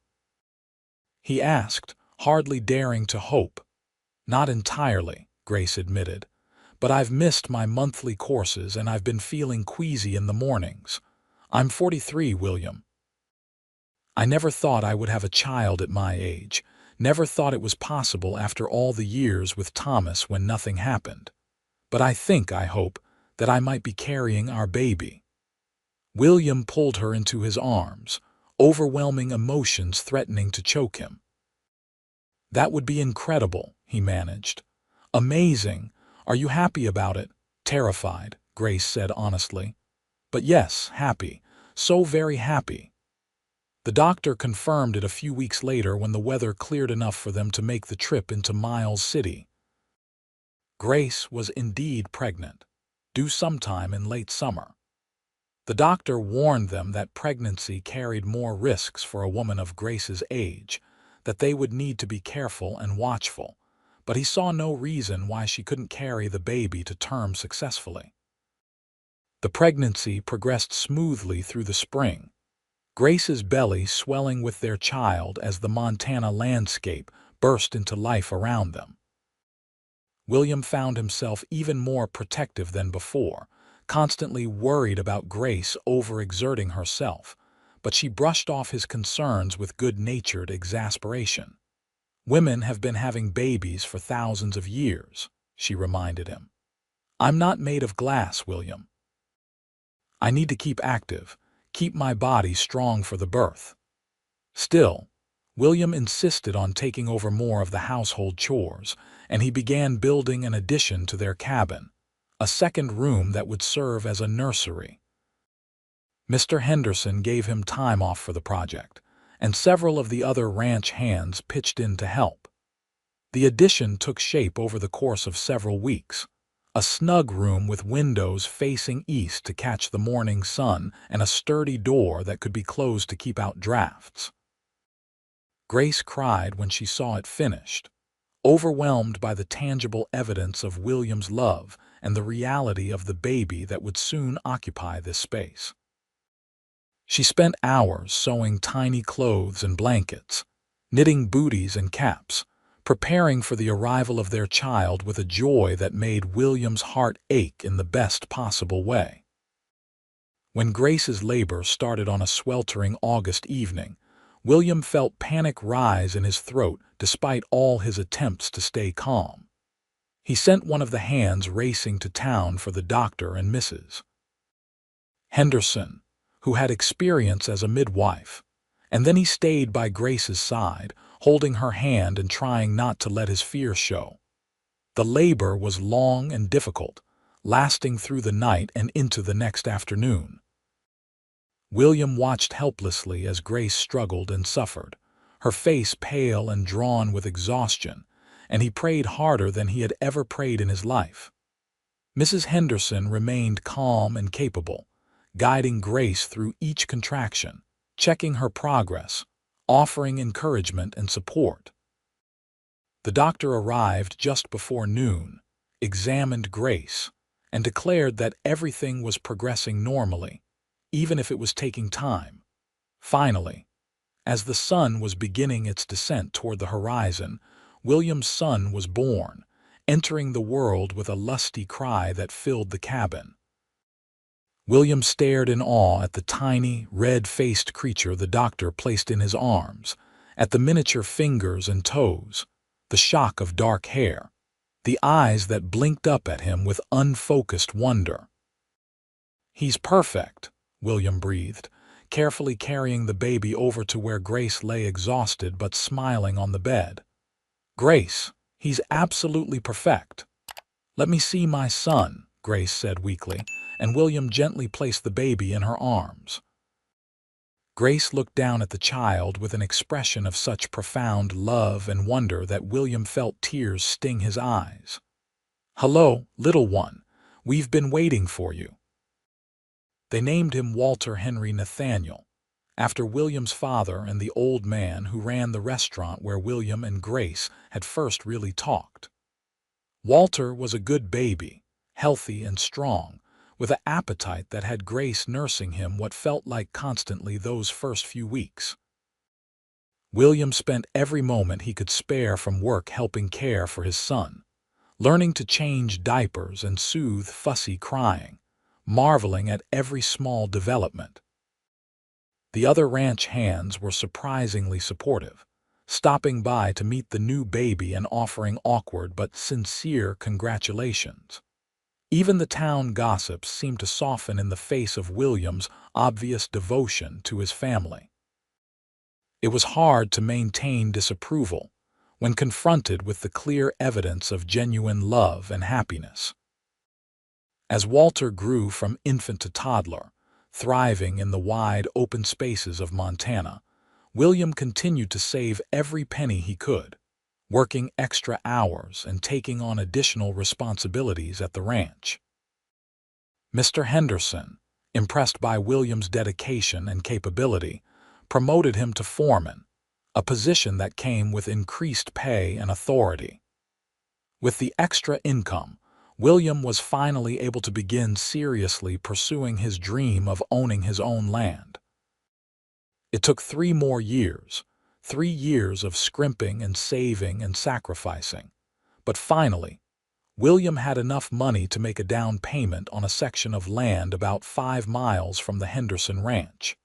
he asked, hardly daring to hope. "Not entirely," Grace admitted, "but I've missed my monthly courses and I've been feeling queasy in the mornings. I'm 43, William. I never thought I would have a child at my age, never thought it was possible after all the years with Thomas when nothing happened. But I hope, that I might be carrying our baby." William pulled her into his arms, overwhelming emotions threatening to choke him. "That would be incredible," he managed. "Amazing. Are you happy about it?" "Terrified," Grace said honestly. "But yes, happy. So very happy." The doctor confirmed it a few weeks later when the weather cleared enough for them to make the trip into Miles City. Grace was indeed pregnant, due sometime in late summer. The doctor warned them that pregnancy carried more risks for a woman of Grace's age, that they would need to be careful and watchful, but he saw no reason why she couldn't carry the baby to term successfully. The pregnancy progressed smoothly through the spring, Grace's belly swelling with their child as the Montana landscape burst into life around them. William found himself even more protective than before, constantly worried about Grace overexerting herself, but she brushed off his concerns with good-natured exasperation. "Women have been having babies for thousands of years," she reminded him. "I'm not made of glass, William. I need to keep active, keep my body strong for the birth." Still, William insisted on taking over more of the household chores, and he began building an addition to their cabin, a second room that would serve as a nursery. Mr. Henderson gave him time off for the project, and several of the other ranch hands pitched in to help. The addition took shape over the course of several weeks. A snug room with windows facing east to catch the morning sun and a sturdy door that could be closed to keep out drafts. Grace cried when she saw it finished, overwhelmed by the tangible evidence of William's love and the reality of the baby that would soon occupy this space. She spent hours sewing tiny clothes and blankets, knitting booties and caps, preparing for the arrival of their child with a joy that made William's heart ache in the best possible way. When Grace's labor started on a sweltering August evening, William felt panic rise in his throat despite all his attempts to stay calm. He sent one of the hands racing to town for the doctor and Mrs. Henderson, who had experience as a midwife, and then he stayed by Grace's side, holding her hand and trying not to let his fear show. The labor was long and difficult, lasting through the night and into the next afternoon. William watched helplessly as Grace struggled and suffered, her face pale and drawn with exhaustion, and he prayed harder than he had ever prayed in his life. Mrs. Henderson remained calm and capable, guiding Grace through each contraction, checking her progress, offering encouragement and support. The doctor arrived just before noon, examined Grace, and declared that everything was progressing normally, even if it was taking time. Finally, As the sun was beginning its descent toward the horizon, William's son was born, entering the world with a lusty cry that filled the cabin. William stared in awe at the tiny, red-faced creature the doctor placed in his arms, at the miniature fingers and toes, the shock of dark hair, the eyes that blinked up at him with unfocused wonder. "He's perfect," William breathed, carefully carrying the baby over to where Grace lay exhausted but smiling on the bed. "Grace, he's absolutely perfect." "Let me see my son," Grace said weakly, and William gently placed the baby in her arms. Grace looked down at the child with an expression of such profound love and wonder that William felt tears sting his eyes. "Hello, little one. We've been waiting for you." They named him Walter Henry Nathaniel, after William's father and the old man who ran the restaurant where William and Grace had first really talked. Walter was a good baby, healthy and strong, with an appetite that had Grace nursing him what felt like constantly those first few weeks. William spent every moment he could spare from work helping care for his son, learning to change diapers and soothe fussy crying, marveling at every small development. The other ranch hands were surprisingly supportive, stopping by to meet the new baby and offering awkward but sincere congratulations. Even the town gossips seemed to soften in the face of William's obvious devotion to his family. It was hard to maintain disapproval when confronted with the clear evidence of genuine love and happiness. As Walter grew from infant to toddler, thriving in the wide, open spaces of Montana, William continued to save every penny he could, working extra hours and taking on additional responsibilities at the ranch. Mr. Henderson, impressed by William's dedication and capability, promoted him to foreman, a position that came with increased pay and authority. With the extra income, William was finally able to begin seriously pursuing his dream of owning his own land. It took 3 more years, 3 years of scrimping and saving and sacrificing, but finally, William had enough money to make a down payment on a section of land about 5 miles from the Henderson Ranch.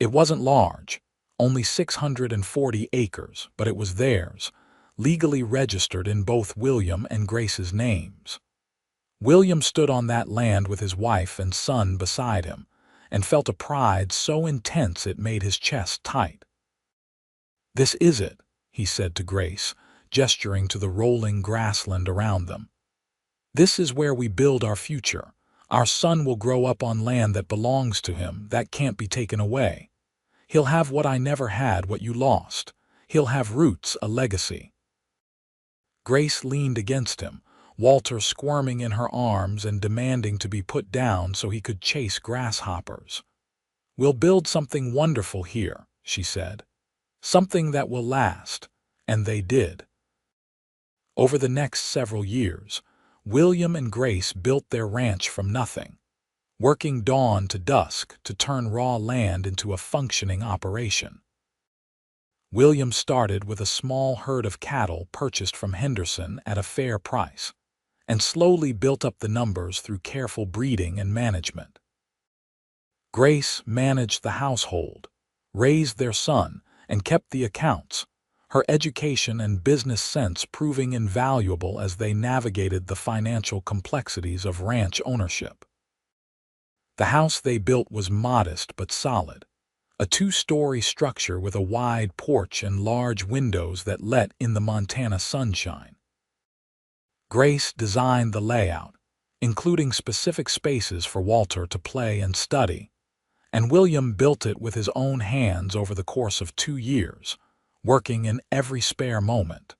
It wasn't large, only 640 acres, but it was theirs, legally registered in both William and Grace's names. William stood on that land with his wife and son beside him, and felt a pride so intense it made his chest tight. "This is it," he said to Grace, gesturing to the rolling grassland around them. "This is where we build our future. Our son will grow up on land that belongs to him, that can't be taken away. He'll have what I never had, what you lost. He'll have roots, a legacy." Grace leaned against him, Walter squirming in her arms and demanding to be put down so he could chase grasshoppers. "We'll build something wonderful here," she said. "Something that will last." And they did. Over the next several years, William and Grace built their ranch from nothing, working dawn to dusk to turn raw land into a functioning operation. William started with a small herd of cattle purchased from Henderson at a fair price, and slowly built up the numbers through careful breeding and management. Grace managed the household, raised their son, and kept the accounts, her education and business sense proving invaluable as they navigated the financial complexities of ranch ownership. The house they built was modest but solid, a 2-story structure with a wide porch and large windows that let in the Montana sunshine. Grace designed the layout, including specific spaces for Walter to play and study, and William built it with his own hands over the course of 2 years, working in every spare moment.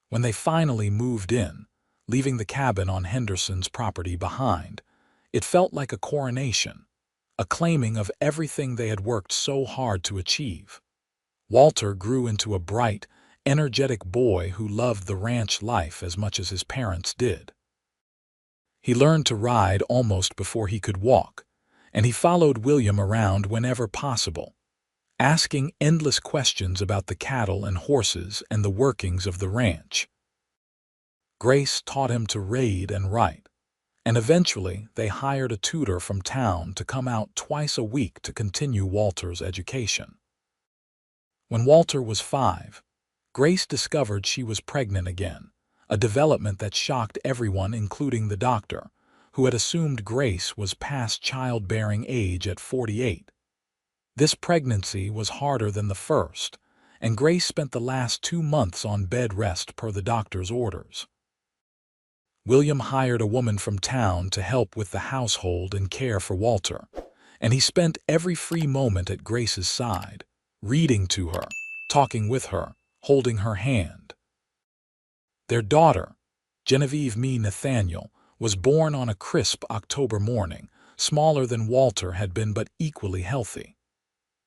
When they finally moved in, leaving the cabin on Henderson's property behind, it felt like a coronation, a claiming of everything they had worked so hard to achieve. Walter grew into a bright, energetic boy who loved the ranch life as much as his parents did. He learned to ride almost before he could walk, and he followed William around whenever possible, asking endless questions about the cattle and horses and the workings of the ranch. Grace taught him to read and write, and eventually they hired a tutor from town to come out twice a week to continue Walter's education. When Walter was 5, Grace discovered she was pregnant again, a development that shocked everyone including the doctor, who had assumed Grace was past childbearing age at 48. This pregnancy was harder than the first, and Grace spent the last 2 months on bed rest per the doctor's orders. William hired a woman from town to help with the household and care for Walter, and he spent every free moment at Grace's side, reading to her, talking with her, holding her hand. Their daughter, Genevieve Nathaniel, was born on a crisp October morning, smaller than Walter had been but equally healthy.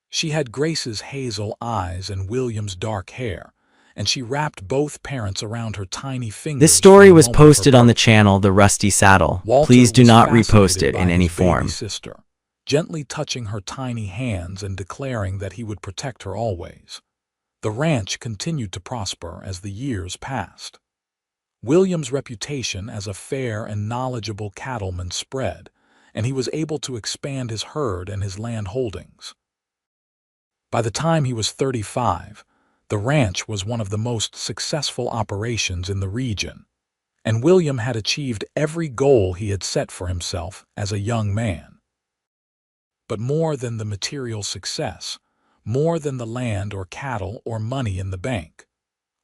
She had Grace's hazel eyes and William's dark hair, and she wrapped both parents around her tiny fingers. This story from the was moment of her posted on the birth. channel The Rusty Saddle. Walter Please do was not repost fascinated it in by any his baby form. sister, gently touching her tiny hands and declaring that he would protect her always. The ranch continued to prosper as the years passed. William's reputation as a fair and knowledgeable cattleman spread, and he was able to expand his herd and his land holdings. By the time he was 35, the ranch was one of the most successful operations in the region, and William had achieved every goal he had set for himself as a young man. But more than the material success, more than the land or cattle or money in the bank,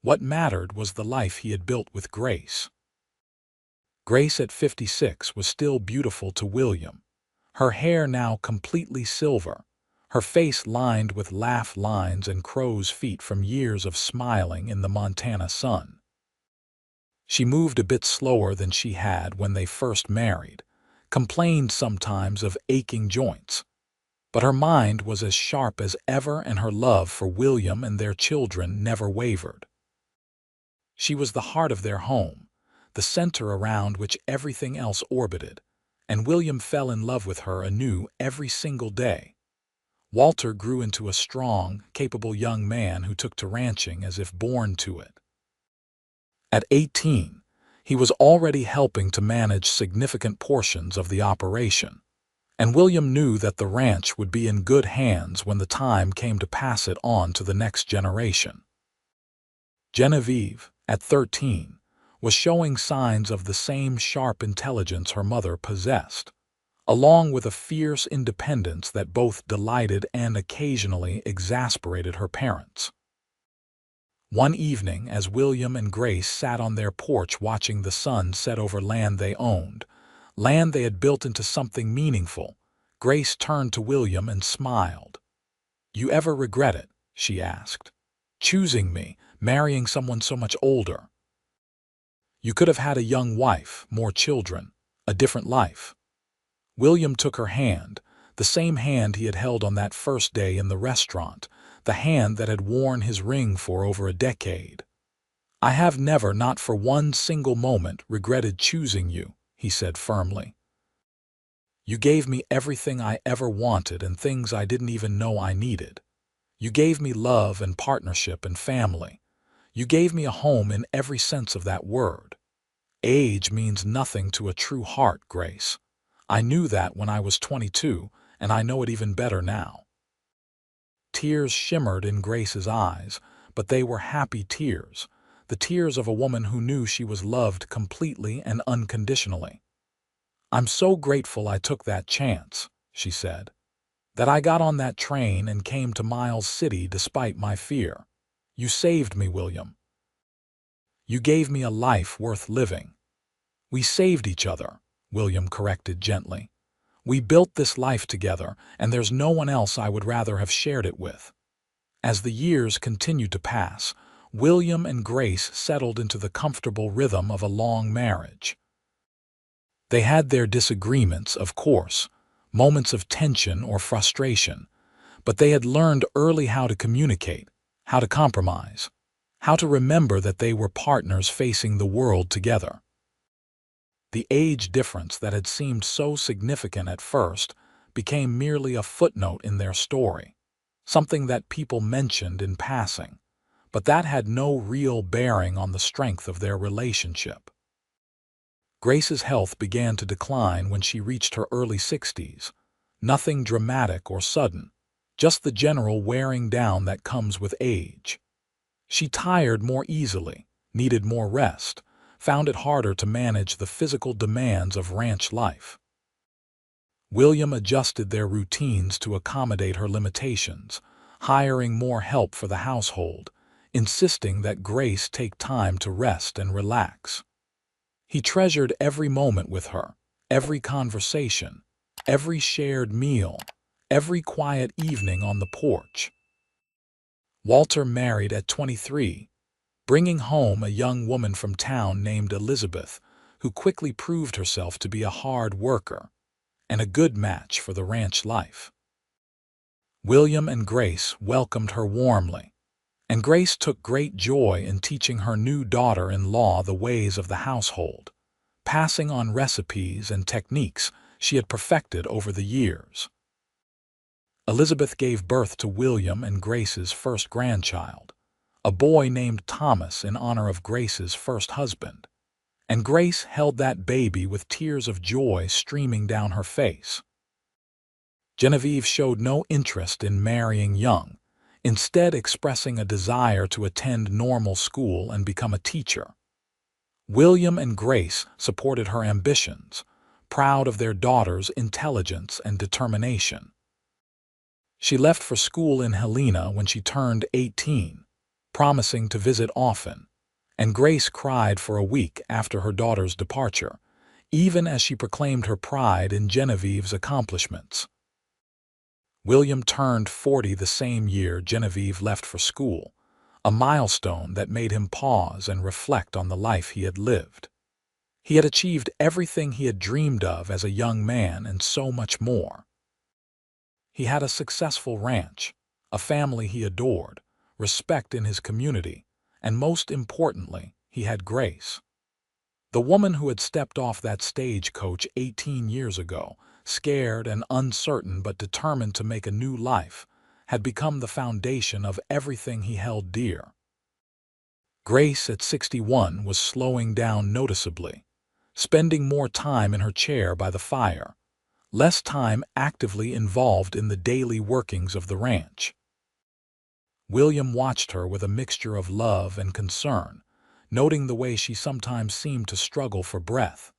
what mattered was the life he had built with Grace. Grace at 56 was still beautiful to William, her hair now completely silver, her face lined with laugh lines and crow's feet from years of smiling in the Montana sun. She moved a bit slower than she had when they first married, complained sometimes of aching joints, but her mind was as sharp as ever and her love for William and their children never wavered. She was the heart of their home, the center around which everything else orbited, and William fell in love with her anew every single day. Walter grew into a strong, capable young man who took to ranching as if born to it. At 18, he was already helping to manage significant portions of the operation, and William knew that the ranch would be in good hands when the time came to pass it on to the next generation. Genevieve, at 13, was showing signs of the same sharp intelligence her mother possessed, along with a fierce independence that both delighted and occasionally exasperated her parents. One evening, as William and Grace sat on their porch watching the sun set over land they owned, land they had built into something meaningful, Grace turned to William and smiled. "You ever regret it?" she asked. "Choosing me, marrying someone so much older? You could have had a young wife, more children, a different life." William took her hand, the same hand he had held on that first day in the restaurant, the hand that had worn his ring for over a decade. "I have never, not for one single moment, regretted choosing you," he said firmly. "You gave me everything I ever wanted and things I didn't even know I needed. You gave me love and partnership and family. You gave me a home in every sense of that word. Age means nothing to a true heart, Grace. I knew that when I was 22, and I know it even better now." Tears shimmered in Grace's eyes, but they were happy tears, the tears of a woman who knew she was loved completely and unconditionally. "I'm so grateful I took that chance," she said, "that I got on that train and came to Miles City despite my fear. You saved me, William. You gave me a life worth living." "We saved each other," William corrected gently. "We built this life together, and there's no one else I would rather have shared it with." As the years continued to pass, William and Grace settled into the comfortable rhythm of a long marriage. They had their disagreements, of course, moments of tension or frustration, but they had learned early how to communicate, how to compromise, how to remember that they were partners facing the world together. The age difference that had seemed so significant at first became merely a footnote in their story. something that people mentioned in passing, but that had no real bearing on the strength of their relationship. Grace's health began to decline when she reached her early 60s. Nothing dramatic or sudden, just the general wearing down that comes with age. She tired more easily, needed more rest, found it harder to manage the physical demands of ranch life. William adjusted their routines to accommodate her limitations, hiring more help for the household, insisting that Grace take time to rest and relax. He treasured every moment with her, every conversation, every shared meal, every quiet evening on the porch. Walter married at 23, bringing home a young woman from town named Elizabeth, who quickly proved herself to be a hard worker and a good match for the ranch life. William and Grace welcomed her warmly, and Grace took great joy in teaching her new daughter-in-law the ways of the household, passing on recipes and techniques she had perfected over the years. Elizabeth gave birth to William and Grace's first grandchild, a boy named Thomas in honor of Grace's first husband, and Grace held that baby with tears of joy streaming down her face. Genevieve showed no interest in marrying young, instead expressing a desire to attend normal school and become a teacher. William and Grace supported her ambitions, proud of their daughter's intelligence and determination. She left for school in Helena when she turned 18, promising to visit often, and Grace cried for a week after her daughter's departure, even as she proclaimed her pride in Genevieve's accomplishments. William turned 40 the same year Genevieve left for school, a milestone that made him pause and reflect on the life he had lived. He had achieved everything he had dreamed of as a young man and so much more. He had a successful ranch, a family he adored, respect in his community, and most importantly, he had Grace. The woman who had stepped off that stagecoach 18 years ago, scared and uncertain but determined to make a new life, had become the foundation of everything he held dear. Grace at 61 was slowing down noticeably, spending more time in her chair by the fire, less time actively involved in the daily workings of the ranch. William watched her with a mixture of love and concern, noting the way she sometimes seemed to struggle for breath,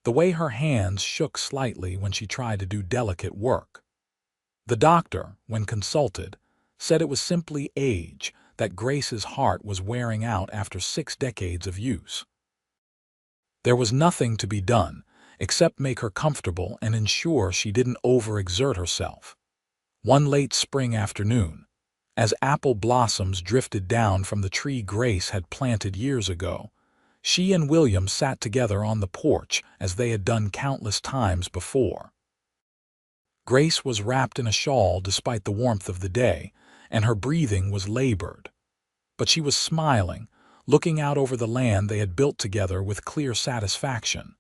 the way her hands shook slightly when she tried to do delicate work. The doctor, when consulted, said it was simply age, that Grace's heart was wearing out after 6 decades of use. There was nothing to be done, except make her comfortable and ensure she didn't overexert herself. One late spring afternoon, as apple blossoms drifted down from the tree Grace had planted years ago, she and William sat together on the porch as they had done countless times before. Grace was wrapped in a shawl despite the warmth of the day, and her breathing was labored. But she was smiling, looking out over the land they had built together with clear satisfaction.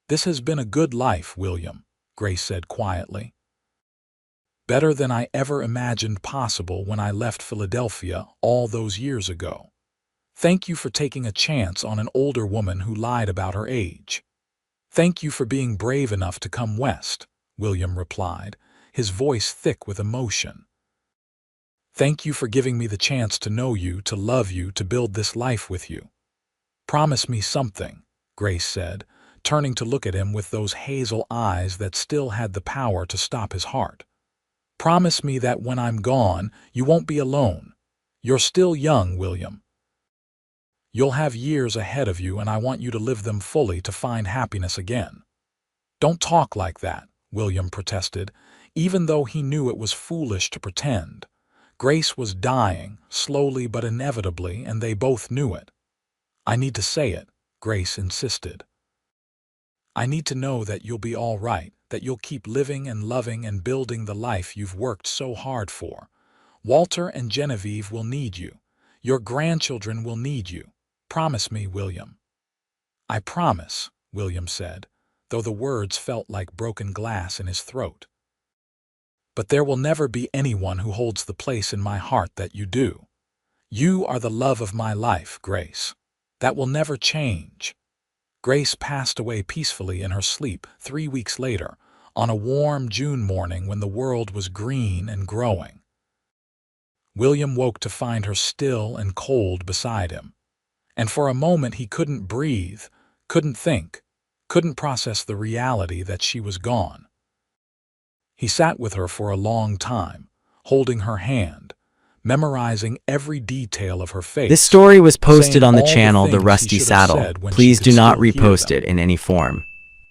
"This has been a good life, William," Grace said quietly. "Better than I ever imagined possible when I left Philadelphia all those years ago. Thank you for taking a chance on an older woman who lied about her age." "Thank you for being brave enough to come west," William replied, his voice thick with emotion. "Thank you for giving me the chance to know you, to love you, to build this life with you." "Promise me something," Grace said, turning to look at him with those hazel eyes that still had the power to stop his heart. "Promise me that when I'm gone, you won't be alone. You're still young, William. You'll have years ahead of you, and I want you to live them fully to find happiness again." "Don't talk like that," William protested, even though he knew it was foolish to pretend. Grace was dying, slowly but inevitably, and they both knew it. "I need to say it," Grace insisted. "I need to know that you'll be all right, that you'll keep living and loving and building the life you've worked so hard for. Walter and Genevieve will need you. Your grandchildren will need you. Promise me, William." "I promise," William said, though the words felt like broken glass in his throat. but there will never be anyone who holds the place in my heart that you do. You are the love of my life, Grace. That will never change." Grace passed away peacefully in her sleep 3 weeks later, on a warm June morning when the world was green and growing. William woke to find her still and cold beside him, and for a moment he couldn't breathe, couldn't think, couldn't process the reality that she was gone. He sat with her for a long time, holding her hand, memorizing every detail of her This face, story was posted saying on the all the channel The things he Rusty should have Saddle. said when she Please could do not still hear repost them. it in any form.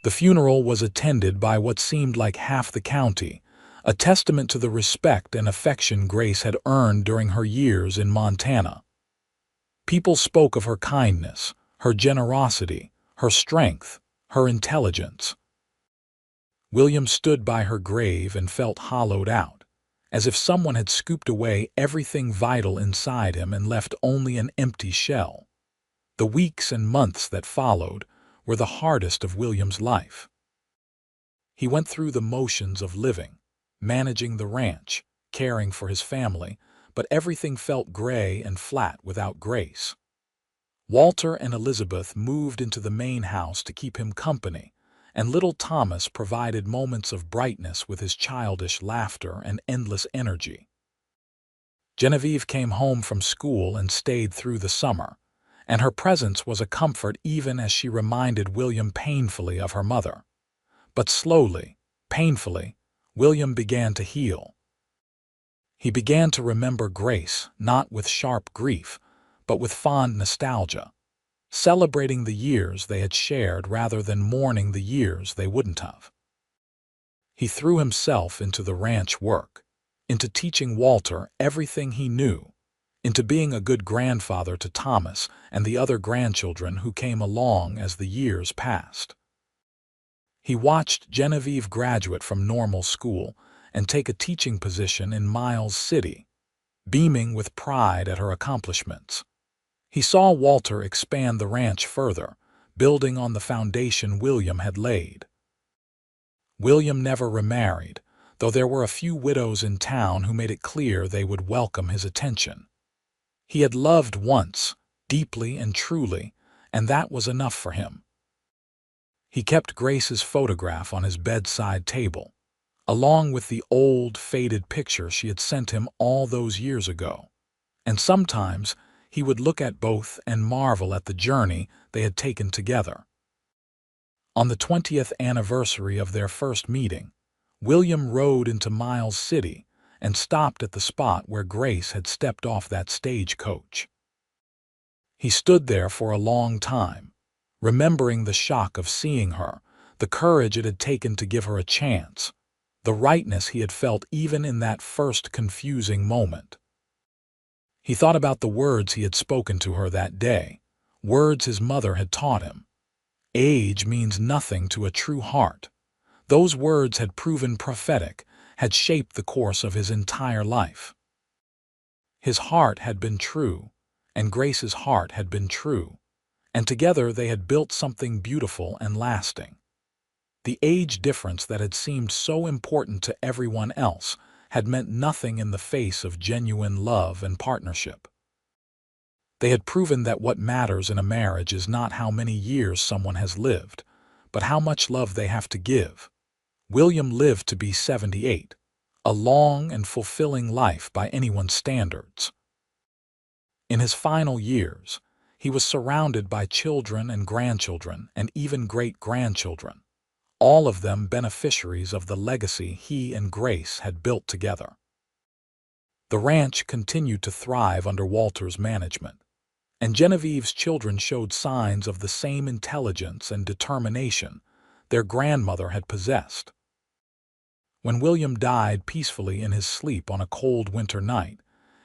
The funeral was attended by what seemed like half the county, a testament to the respect and affection Grace had earned during her years in Montana. People spoke of her kindness, her generosity, her strength, her intelligence. William stood by her grave and felt hollowed out, as if someone had scooped away everything vital inside him and left only an empty shell. The weeks and months that followed were the hardest of William's life. He went through the motions of living, managing the ranch, caring for his family, but everything felt gray and flat without Grace. Walter and Elizabeth moved into the main house to keep him company, and little Thomas provided moments of brightness with his childish laughter and endless energy. Genevieve came home from school and stayed through the summer, and her presence was a comfort even as she reminded William painfully of her mother. But slowly, painfully, William began to heal. He began to remember Grace, not with sharp grief, but with fond nostalgia, celebrating the years they had shared rather than mourning the years they wouldn't have. He threw himself into the ranch work, into teaching Walter everything he knew, into being a good grandfather to Thomas and the other grandchildren who came along as the years passed. He watched Genevieve graduate from normal school and take a teaching position in Miles City, beaming with pride at her accomplishments. He saw Walter expand the ranch further, building on the foundation William had laid. William never remarried, though there were a few widows in town who made it clear they would welcome his attention. He had loved once, deeply and truly, and that was enough for him. He kept Grace's photograph on his bedside table, along with the old, faded picture she had sent him all those years ago, and sometimes he would look at both and marvel at the journey they had taken together. On the 20th anniversary of their first meeting, William rode into Miles City and stopped at the spot where Grace had stepped off that stagecoach. He stood there for a long time, remembering the shock of seeing her, the courage it had taken to give her a chance, the rightness he had felt even in that first confusing moment. He thought about the words he had spoken to her that day, words his mother had taught him. Age means nothing to a true heart. Those words had proven prophetic, had shaped the course of his entire life. His heart had been true, and Grace's heart had been true, and together they had built something beautiful and lasting. The age difference that had seemed so important to everyone else had meant nothing in the face of genuine love and partnership. They had proven that what matters in a marriage is not how many years someone has lived, but how much love they have to give. William lived to be 78, a long and fulfilling life by anyone's standards. In his final years, he was surrounded by children and grandchildren and even great-grandchildren, all of them beneficiaries of the legacy he and Grace had built together. The ranch continued to thrive under Walter's management, and Genevieve's children showed signs of the same intelligence and determination their grandmother had possessed. When William died peacefully in his sleep on a cold winter night,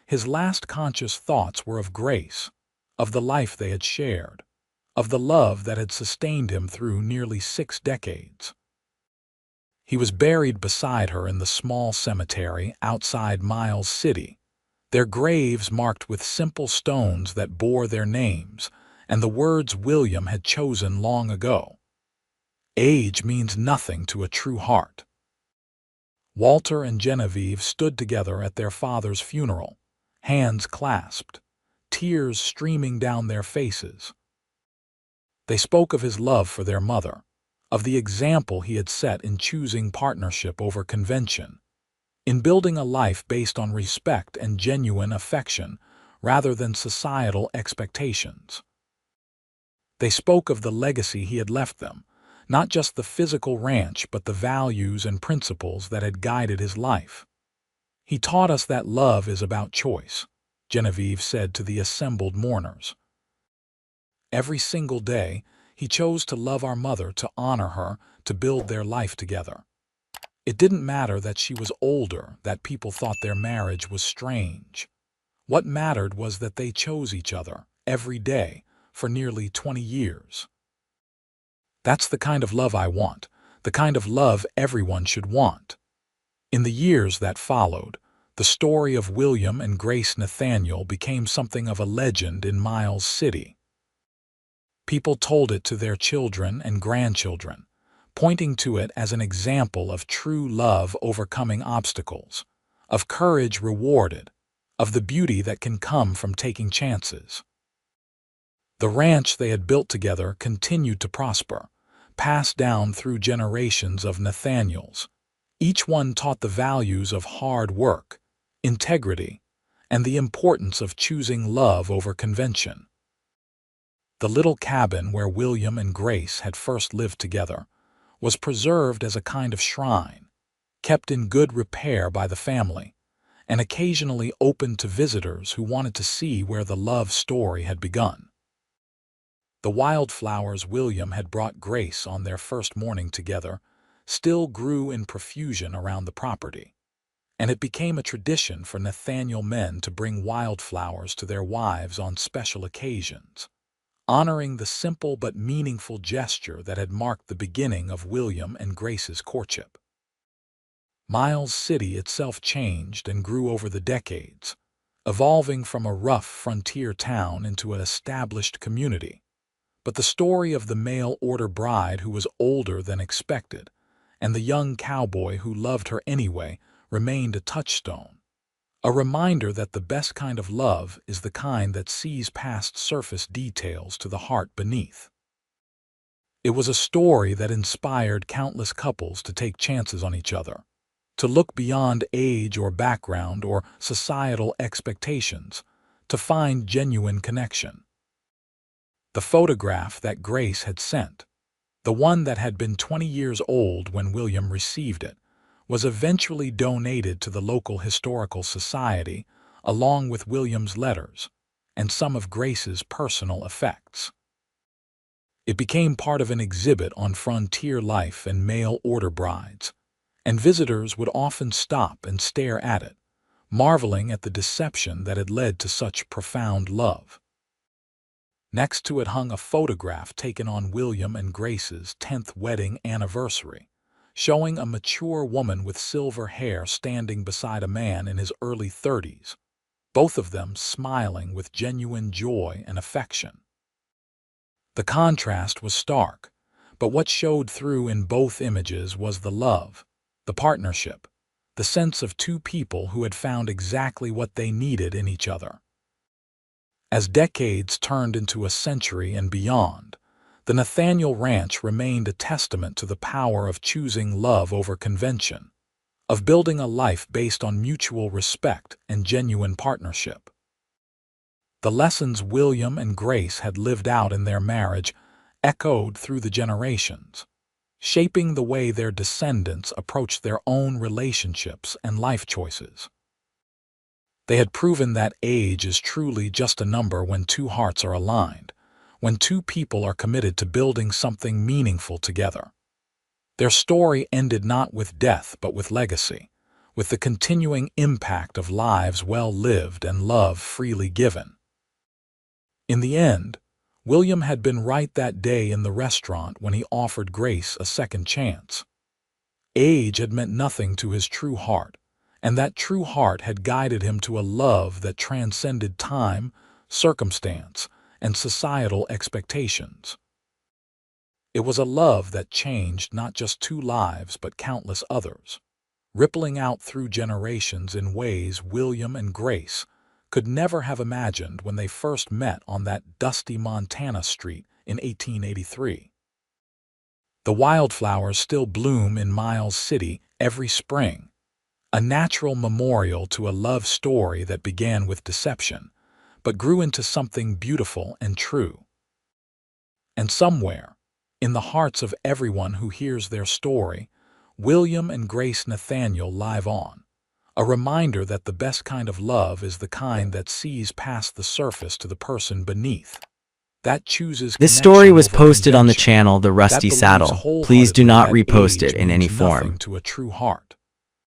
his last conscious thoughts were of Grace, of the life they had shared, of the love that had sustained him through nearly 6 decades. He was buried beside her in the small cemetery outside Miles City, their graves marked with simple stones that bore their names and the words William had chosen long ago. Age means nothing to a true heart. Walter and Genevieve stood together at their father's funeral, hands clasped, tears streaming down their faces. They spoke of his love for their mother, of the example he had set in choosing partnership over convention, in building a life based on respect and genuine affection rather than societal expectations. They spoke of the legacy he had left them, not just the physical ranch but the values and principles that had guided his life. "He taught us that love is about choice," Genevieve said to the assembled mourners. "Every single day, he chose to love our mother, to honor her, to build their life together. It didn't matter that she was older, that people thought their marriage was strange. What mattered was that they chose each other, every day, for nearly 20 years. That's the kind of love I want, the kind of love everyone should want." In the years that followed, the story of William and Grace Nathaniel became something of a legend in Miles City. People told it to their children and grandchildren, pointing to it as an example of true love overcoming obstacles, of courage rewarded, of the beauty that can come from taking chances. The ranch they had built together continued to prosper, passed down through generations of Nathaniels. Each one taught the values of hard work, integrity, and the importance of choosing love over convention. The little cabin where William and Grace had first lived together was preserved as a kind of shrine, kept in good repair by the family, and occasionally opened to visitors who wanted to see where the love story had begun. The wildflowers William had brought Grace on their first morning together still grew in profusion around the property, and it became a tradition for Nathaniel men to bring wildflowers to their wives on special occasions, honoring the simple but meaningful gesture that had marked the beginning of William and Grace's courtship. Miles City itself changed and grew over the decades, evolving from a rough frontier town into an established community. But the story of the mail-order bride who was older than expected and the young cowboy who loved her anyway remained a touchstone, a reminder that the best kind of love is the kind that sees past surface details to the heart beneath. It was a story that inspired countless couples to take chances on each other, to look beyond age or background or societal expectations, to find genuine connection. The photograph that Grace had sent, the one that had been 20 years old when William received it, was eventually donated to the local historical society, along with William's letters and some of Grace's personal effects. It became part of an exhibit on frontier life and mail-order brides, and visitors would often stop and stare at it, marveling at the deception that had led to such profound love. Next to it hung a photograph taken on William and Grace's 10th wedding anniversary, showing a mature woman with silver hair standing beside a man in his early 30s, both of them smiling with genuine joy and affection. The contrast was stark, but what showed through in both images was the love, the partnership, the sense of two people who had found exactly what they needed in each other. As decades turned into a century and beyond, the Nathaniel Ranch remained a testament to the power of choosing love over convention, of building a life based on mutual respect and genuine partnership. The lessons William and Grace had lived out in their marriage echoed through the generations, shaping the way their descendants approached their own relationships and life choices. They had proven that age is truly just a number when two hearts are aligned, when two people are committed to building something meaningful together. Their story ended not with death but with legacy, with the continuing impact of lives well lived and love freely given. In the end, William had been right that day in the restaurant when he offered Grace a second chance. Age had meant nothing to his true heart, and that true heart had guided him to a love that transcended time, circumstance, and societal expectations. It was a love that changed not just two lives but countless others, rippling out through generations in ways William and Grace could never have imagined when they first met on that dusty Montana street in 1883. The wildflowers still bloom in Miles City every spring, a natural memorial to a love story that began with deception, but grew into something beautiful and true. And somewhere, in the hearts of everyone who hears their story, William and Grace Nathaniel live on, a reminder that the best kind of love is the kind that sees past the surface to the person beneath, that chooses This story connection was over posted on the convention, channel The that Rusty believes Saddle. Please do wholeheartedly not that repost age it in any means nothing form. to a true heart.